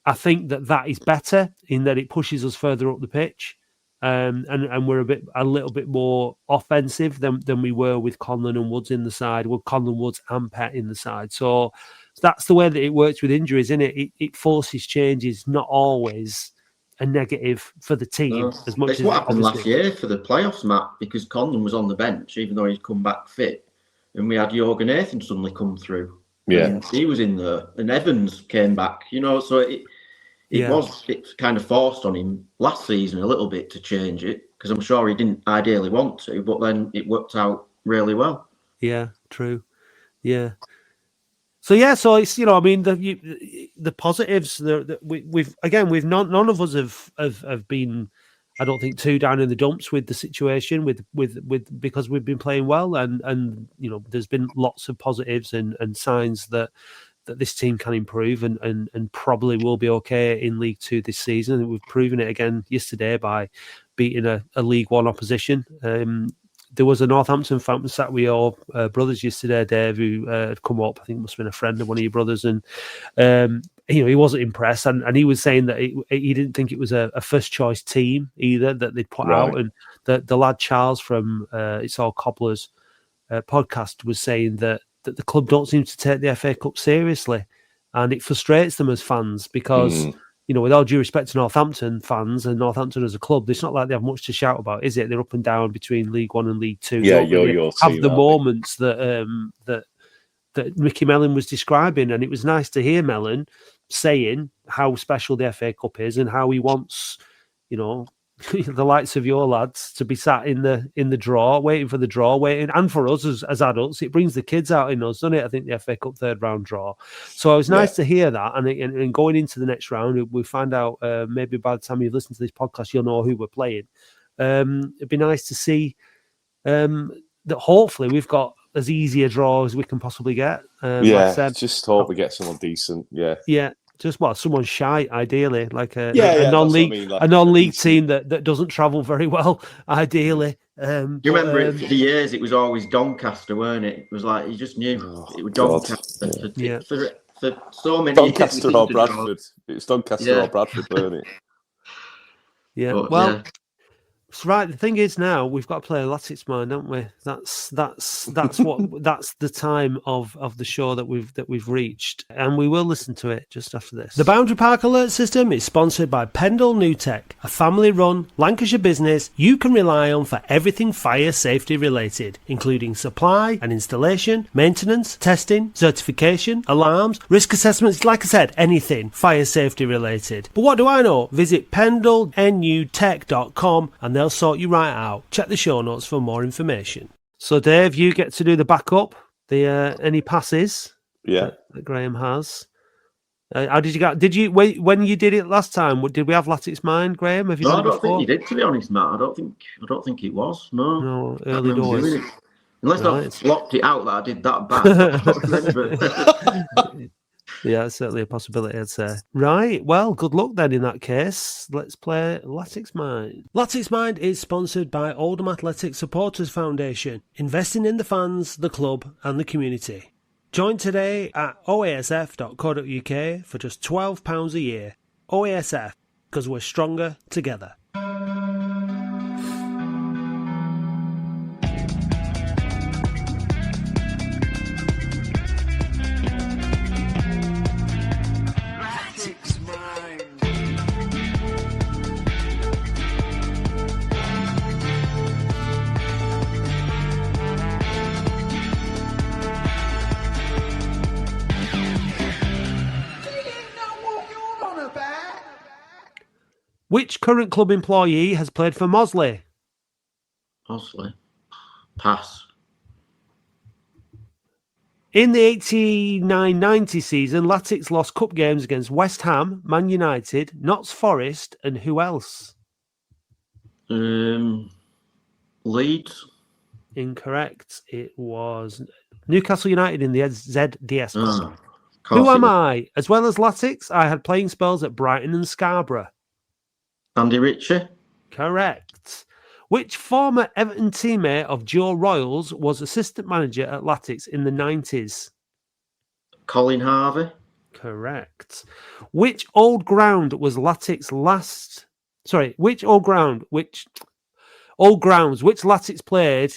I think that is better in that it pushes us further up the pitch, and we're a little bit more offensive than we were with Conlon and Woods in the side, with Conlon, Woods and Pett in the side. So that's the way that it works with injuries, isn't it? It forces changes, not always a negative for the team as much it's as what happened last year for the playoffs, Matt, because Conlon was on the bench, even though he'd come back fit, and we had Jorgen Nathan suddenly come through. Yeah, and he was in there, and Evans came back. So it kind of forced on him last season a little bit to change it, because I'm sure he didn't ideally want to, but then it worked out really well. Yeah, true. Yeah. So it's the positives. We've none of us have been, I don't think, too down in the dumps with the situation with because we've been playing well, and there's been lots of positives and signs that this team can improve and probably will be okay in League Two this season. And we've proven it again yesterday by beating a League One opposition. There was a Northampton fan sat with your brothers yesterday, Dave, who had come up. I think it must have been a friend of one of your brothers, and he wasn't impressed, and he was saying that he didn't think it was a first choice team either that they'd put out, and the lad Charles from It's All Cobblers podcast was saying that the club don't seem to take the FA Cup seriously, and it frustrates them as fans because. With all due respect to Northampton fans and Northampton as a club, it's not like they have much to shout about, is it? They're up and down between League One and League Two. Yeah, have the moments that Mickey Mellon was describing, and it was nice to hear Mellon saying how special the FA Cup is and how he wants, the likes of your lads to be sat in the draw, waiting for the draw, and for us as adults, it brings the kids out in us, doesn't it? I think the FA Cup third round draw. So it was nice to hear that, and going into the next round, we find out maybe by the time you listen to this podcast, you'll know who we're playing. It'd be nice to see that hopefully we've got as easy a draw as we can possibly get. Like I said, just hope we get someone decent. Yeah. Just someone shy, ideally, like a non-league, like a non-league team that doesn't travel very well, ideally. Do you remember it for the years? It was always Doncaster, weren't it? It was like you just knew it was Doncaster for so many Doncaster years. or Bradford. It was Doncaster or Bradford, weren't it? Yeah. But, right. The thing is, now we've got to play Latics Mind, haven't we? That's the time of the show that we've reached, and we will listen to it just after this. The Boundary Park Alert System is sponsored by Pendle New Tech, a family-run Lancashire business you can rely on for everything fire safety related, including supply and installation, maintenance, testing, certification, alarms, risk assessments. Like I said, anything fire safety related. But what do I know? Visit pendlenutech.com and they'll sort you right out. Check the show notes for more information. So, Dave, you get to do the backup. Any passes? Yeah, that Graham has. How did you get? Did you when you did it last time? Did we have Latics Mind, Graham? Have you no, done I don't before? think you did. To be honest, Matt, I don't think it was. No, early doors. Unless I blocked it out that I did that back. I don't remember. Yeah, that's certainly a possibility, I'd say. Right, well, good luck then in that case. Let's play Latics Mind. Latics Mind is sponsored by Oldham Athletic Supporters Foundation, investing in the fans, the club and the community. Join today at oasf.co.uk for just £12 a year. OASF, because we're stronger together. Which current club employee has played for Mosley? Mosley. Pass. In the 89-90 season, Latics lost cup games against West Ham, Man United, Notts Forest, and who else? Leeds. Incorrect. It was Newcastle United in the ZDS. Oh, who am I? As well as Latics, I had playing spells at Brighton and Scarborough. Andy Ritchie. Correct. Which former Everton teammate of Joe Royals was assistant manager at Latics in the 90s? Colin Harvey. Correct. Which old ground was Latics last? Sorry, which old grounds which Latics played?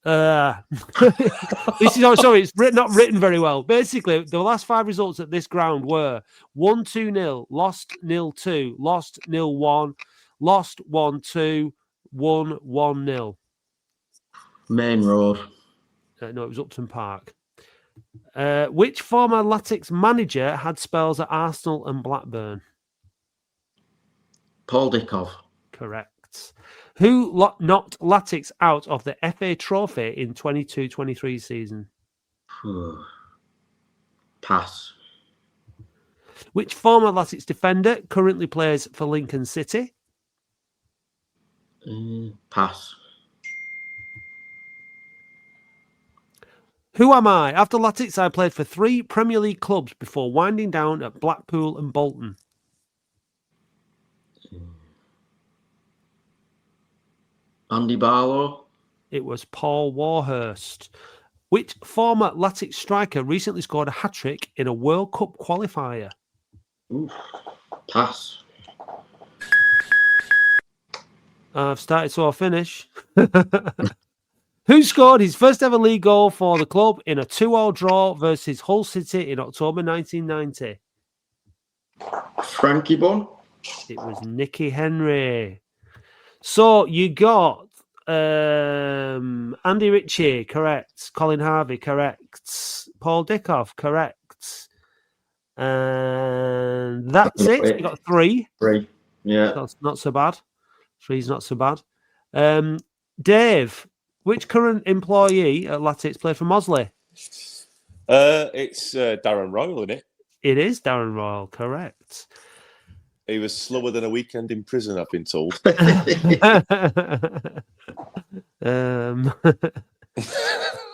This is it's not written very well. Basically, the last 5 results at this ground were 1-2-0, lost 0-2, lost 0-1, lost 1-2, won 1-0. Main Road. No, it was Upton Park. Which former Latics manager had spells at Arsenal and Blackburn? Paul Dickov. Correct. Who knocked Latics out of the FA Trophy in 22-23 season? Pass. Which former Latics defender currently plays for Lincoln City? Pass. Who am I? After Latics, I played for 3 Premier League clubs before winding down at Blackpool and Bolton. Andy Barlow. It was Paul Warhurst. Which former Latics striker recently scored a hat-trick in a World Cup qualifier? Pass. I've started, so I'll finish. Who scored his first ever league goal for the club in a 2-2 draw versus Hull City in October 1990? Frankie Bunn. It was Nicky Henry. So you got Andy Ritchie, correct. Colin Harvey, correct. Paul Dickov, correct. And that's it. You got 3. 3. Yeah. That's not so bad. 3's not so bad. Dave, which current employee at Latics played for Mosley? It's Darren Royal, isn't it? It is Darren Royal, correct. He was slower than a weekend in prison, I've been told. I'd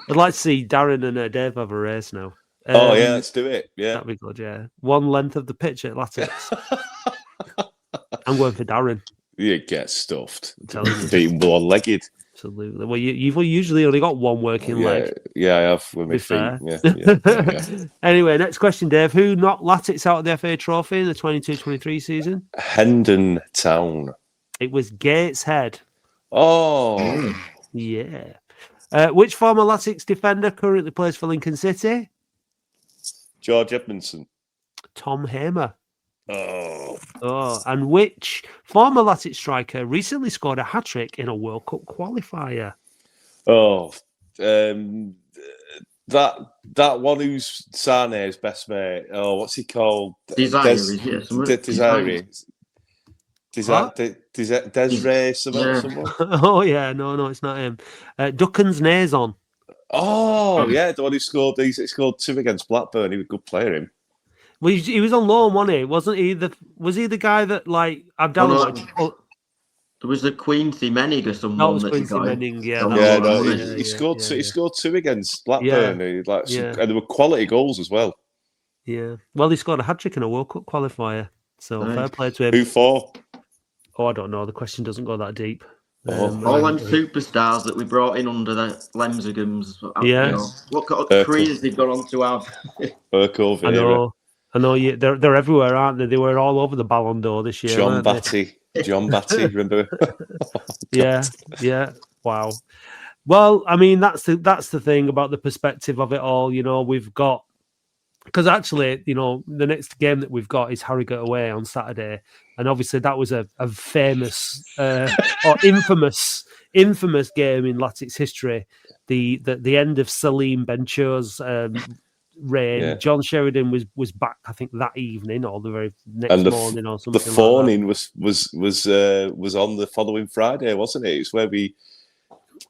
like to see Darren and Dave have a race now. Yeah, let's do it. Yeah, that'd be good. Yeah, one length of the pitch at Latics. I'm going for Darren. You get stuffed. You. Being one-legged. Absolutely. Well, you've usually only got one working leg. Yeah, I have with my feet. Yeah. Anyway, next question, Dave. Who knocked Latics out of the FA Trophy in the 22-23 season? Hendon Town. It was Gateshead. Oh. Yeah. Which former Latics defender currently plays for Lincoln City? George Edmondson. Tom Hamer. Oh. And which former Latics striker recently scored a hat-trick in a World Cup qualifier? That one who's Sane's best mate. Oh, what's he called? Desiree. Desiree, someone. Oh yeah, no, it's not him. Duchan's Nazon. Oh yeah, the one who scored. He scored 2 against Blackburn. He was a good player. Him. Well, he was on loan, wasn't he? Wasn't he was he the guy that like Abdallah? There was the Queensy Menig or someone. That was Queensy Menig, He scored 2. He scored 2 against Blackburn. And there were quality goals as well. Yeah. Well, he scored a hat-trick in a World Cup qualifier. So fair play to him. Who for? Oh, I don't know. The question doesn't go that deep. All them superstars that we brought in under the Lemsegums. Look at the careers they've gone on to have. I know. They're everywhere, aren't they? They were all over the Ballon d'Or this year. John Batty, remember? Yeah. Wow. Well, I mean, that's the thing about the perspective of it all. You know, we've got, because actually, you know, the next game that we've got is Harrogate away on Saturday, and obviously that was a famous or infamous game in Latics history. The end of Salim Bencho's reign. Yeah. John Sheridan was back, I think, that evening or the very next morning or something. The phoning was on the following Friday, wasn't it? It's where we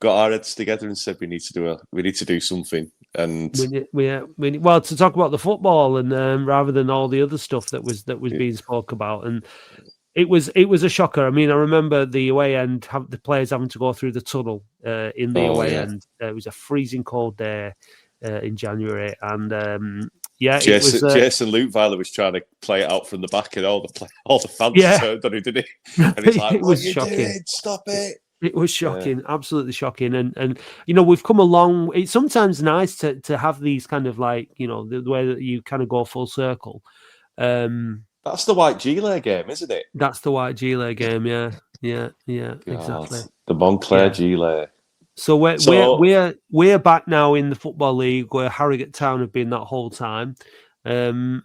got our heads together and said we need to do something. And well, to talk about the football and rather than all the other stuff that was being spoke about, and it was a shocker. I mean, I remember the away end, the players having to go through the tunnel in the away end. It was a freezing cold day in January, and Jason Luteweiler was trying to play it out from the back, and all the fans turned on him, didn't he? And he's like, it was shocking. Stop it. It was shocking, absolutely shocking, and we've come along. It's sometimes nice to have these kind of like the way that you kind of go full circle. That's the white Gilet game, isn't it? That's the white Gilet game, yeah, exactly. The Montclair Gilet. So we're back now in the Football League where Harrogate Town have been that whole time, and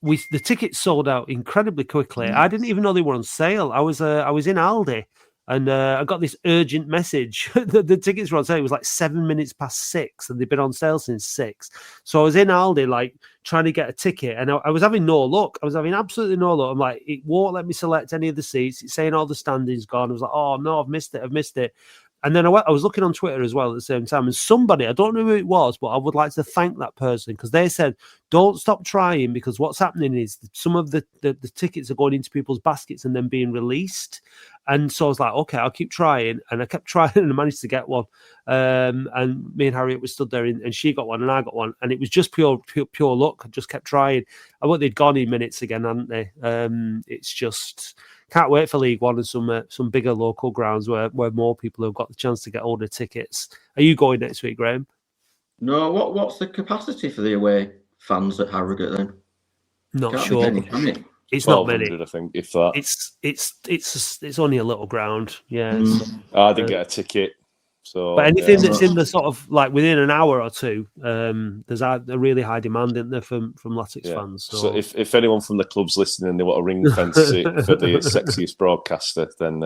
the tickets sold out incredibly quickly. I didn't even know they were on sale. I was in Aldi. And I got this urgent message. The tickets were on sale. It was like 7 minutes past 6, and they've been on sale since 6. So I was in Aldi, like trying to get a ticket, and I was having no luck. I was having absolutely no luck. I'm like, it won't let me select any of the seats. It's saying all the standing's gone. I was like, oh no, I've missed it. And then I was looking on Twitter as well at the same time, and somebody, I don't know who it was, but I would like to thank that person because they said, don't stop trying, because what's happening is some of the tickets are going into people's baskets and then being released. And so I was like, okay, I'll keep trying. And I kept trying and I managed to get one. And me and Harriet were stood there and she got one and I got one. And it was just pure luck. I just kept trying. I thought they'd gone in minutes again, hadn't they? It's just... Can't wait for League One and some bigger local grounds where more people have got the chance to get older tickets. Are you going next week, Graham? No. What's the capacity for the away fans at Harrogate then? Not sure. It's not many. I think, if that. It's only a little ground. Yeah. I didn't get a ticket. So, but anything that's in the sort of like within an hour or two, there's a really high demand in there from Latics fans. So if anyone from the club's listening and they want a ring fence it for the sexiest broadcaster, then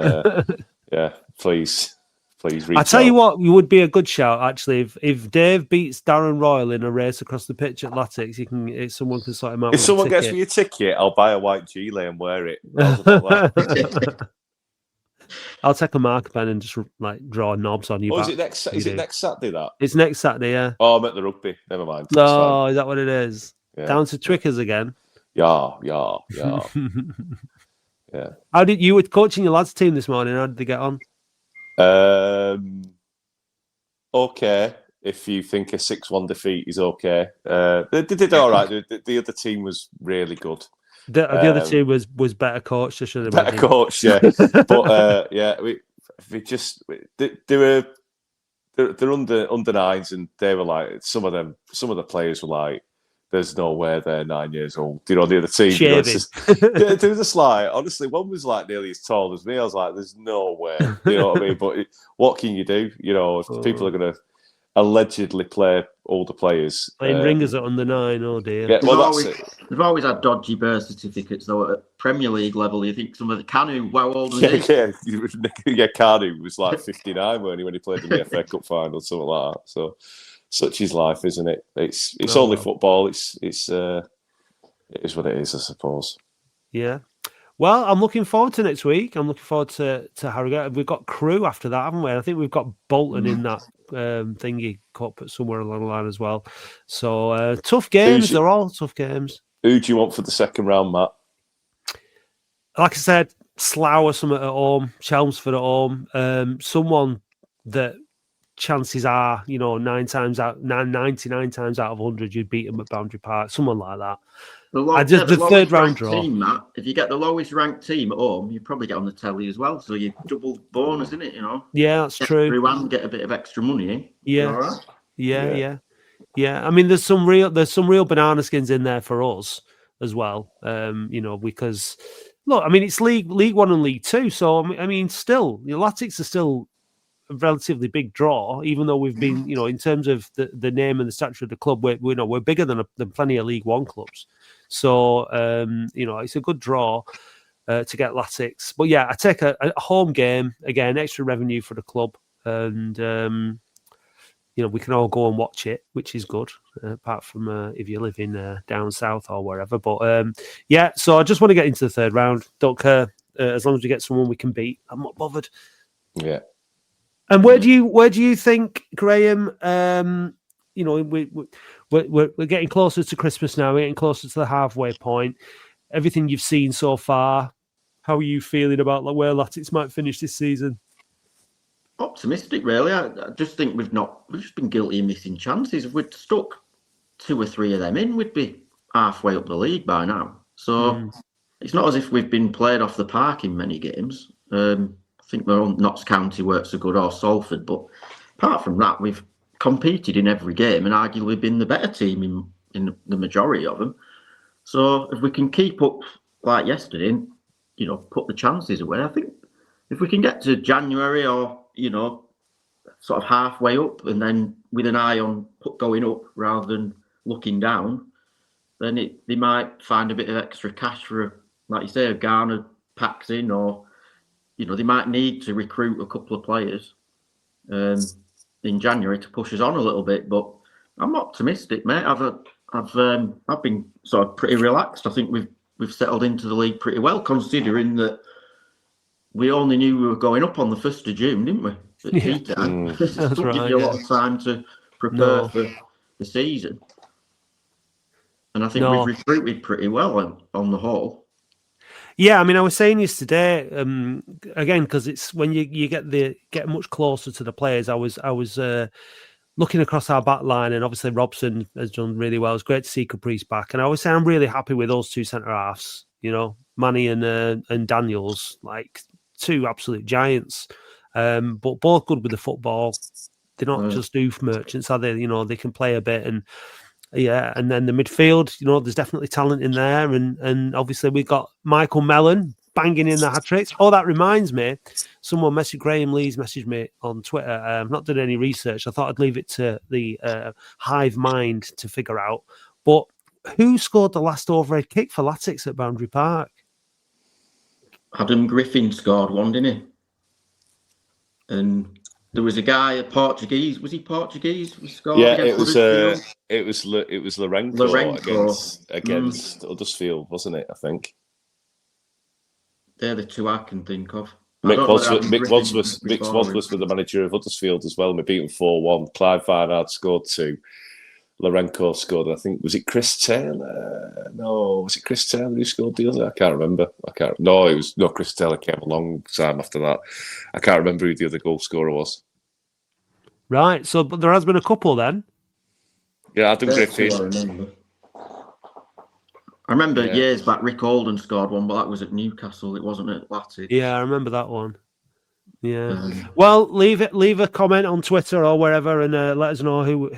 please reach out. I tell you what, you would be a good shout actually if Dave beats Darren Royal in a race across the pitch at Latics. Someone can sort him out. If someone gets me a ticket, I'll buy a white gilet and wear it. I'll take a marker pen and just like draw knobs on you. Is it next Saturday? That it's next Saturday. Yeah. Oh, I'm at the rugby. Never mind. No, is that what it is? Yeah. Down to Twickers again. Yeah. Yeah. How did you were coaching your lads team this morning? How did they get on? Okay. If you think a 6-1 defeat is okay, they did all right. The other team was really good. The other team was better coached. I should have better coached, yeah. But they're under nines, and they were like some of the players were like, "There's no way they're 9 years old." The other team, they were just like, honestly, one was like nearly as tall as me. I was like, "There's no way," you know what I mean? But what can you do? If people are going to allegedly play older players. Playing ringers at under 9, oh dear. Yeah, well, that's it. They've always had dodgy birth certificates, though, at Premier League level. You think some of the Canu, how old was he? Yeah, Canu was like 59 when he played in the FA Cup final, something like that. So, such is life, isn't it? It's only football. It is what it is, I suppose. Yeah. Well, I'm looking forward to next week. I'm looking forward to Harrogate. We've got Crewe after that, haven't we? I think we've got Bolton in that thingy cup somewhere along the line as well. So tough games. They're all tough games. Who do you want for the second round, Matt? Like I said, Slough or something at home, Chelmsford at home. Someone that chances are, 99 times out of 100, you'd beat them at Boundary Park. Someone like that. The third round draw. Team, Matt, if you get the lowest ranked team at home, you probably get on the telly as well. So you double bonus, isn't it? Yeah, that's true. Everyone get a bit of extra money. Eh? Yeah. All right? Yeah. I mean, there's some real banana skins in there for us as well. Because look, I mean, it's League One and League Two, so I mean, still, the Latics are still a relatively big draw, even though we've been, in terms of the name and the stature of the club, we're bigger than plenty of League One clubs. So, it's a good draw to get Latics. But yeah, I take a home game, again, extra revenue for the club. And, we can all go and watch it, which is good, apart from if you live in down south or wherever. But, so I just want to get into the third round. Don't care. As long as we get someone we can beat, I'm not bothered. Yeah. And where do you think, Graham, we're getting closer to Christmas now. We're getting closer to the halfway point. Everything you've seen so far, how are you feeling about where Latics might finish this season? Optimistic, really. I just think we've just been guilty of missing chances. If we'd stuck 2 or 3 of them in, we'd be halfway up the league by now. So it's not as if we've been played off the park in many games. I think Notts County weren't so good, or Salford, but apart from that, we've competed in every game and arguably been the better team in the majority of them. So if we can keep up like yesterday and, you know, put the chances away, I think if we can get to January or, you know, sort of halfway up and then with an eye on going up rather than looking down, then they might find a bit of extra cash for, like you say, a Garner packs in, or, you know, they might need to recruit a couple of players in January to push us on a little bit. But I'm optimistic, mate. I've been sort of pretty relaxed. I think we've settled into the league pretty well, considering that we only knew we were going up on the 1st of June, didn't we? It That's took right, you a lot of time to prepare for the season. And I think we've recruited pretty well on the whole. Yeah, I mean, I was saying this today, again, because it's when you get much closer to the players. I was looking across our back line, and obviously Robson has done really well. It's great to see Caprice back, and I was saying I'm really happy with those two centre halves. You know, Manny and Daniels, like two absolute giants, but both good with the football. They're not just oof merchants, are they? You know, they can play a bit, and and then the midfield, you know, there's definitely talent in there, and obviously we got Michael Mellon banging in the hat-tricks. Oh, that reminds me, someone Graham Lee's messaged me on Twitter. I've not done any research. I thought I'd leave it to the hive mind to figure out. But who scored the last overhead kick for Latics at Boundary Park? Adam Griffin scored one, didn't he? And there was a guy, a Portuguese. Was he Portuguese? Who scored? Yeah, it was Lourenco against Huddersfield, wasn't it? I think they're the two I can think of. Mick Wadsworth was the manager of Huddersfield as well, and we beat them 4-1. Clive Varnard scored 2. Lourenco scored, I think, was it Chris Taylor? No, was it Chris Taylor who scored the other? I can't remember. No, Chris Taylor came a long time after that. I can't remember who the other goal scorer was. Right, so but there has been a couple then. Yeah, Adam Griffin. I remember years back Rick Olden scored one, but that was at Newcastle. It wasn't at Latics. Yeah, I remember that one. Yeah. Well, leave a comment on Twitter or wherever, and let us know who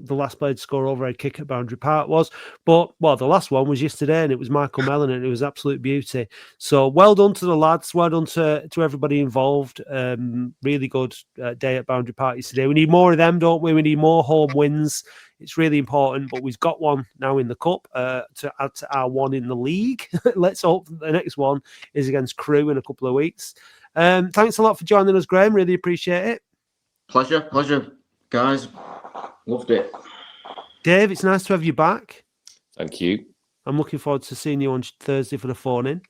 the last player to score overhead kick at Boundary Park was. But the last one was yesterday, and it was Michael Mellon, and it was absolute beauty. So well done to the lads. Well done to everybody involved. Really good day at Boundary Park yesterday. We need more of them, don't we? We need more home wins. It's really important, but we've got one now in the cup to add to our one in the league. Let's hope the next one is against Crewe in a couple of weeks. Thanks a lot for joining us, Graham. Really appreciate it. Pleasure, guys. Loved it. Dave, it's nice to have you back. Thank you. I'm looking forward to seeing you on Thursday for the phone-in.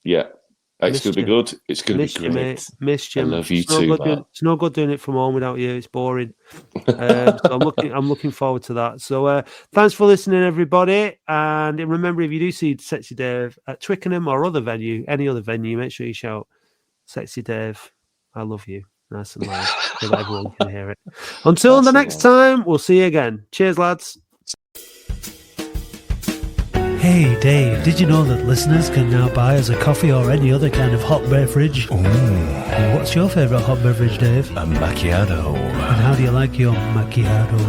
Yeah. It's going to be good. It's going to be great. Mate. Missed you. I love you too, Matt. It's no good doing it from home without you. It's boring. So I'm looking forward to that. So thanks for listening, everybody. And remember, if you do see Sexy Dave at Twickenham or any other venue, make sure you shout, "Sexy Dave, I love you." Nice and loud so that everyone can hear it. Until the next time, we'll see you again. Cheers, lads. Hey Dave, did you know that listeners can now buy us a coffee or any other kind of hot beverage? Ooh. And what's your favourite hot beverage, Dave? A macchiato. And how do you like your macchiato?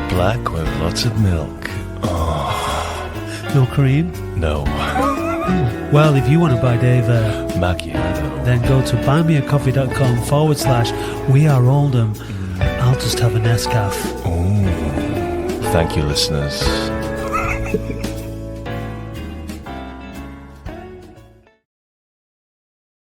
Black with lots of milk. Oh. No cream? No. Well, if you want to buy Dave a macchiato, then go to buymeacoffee.com/We Are Oldham. I'll just have a Nescafe. Ooh. Thank you, listeners.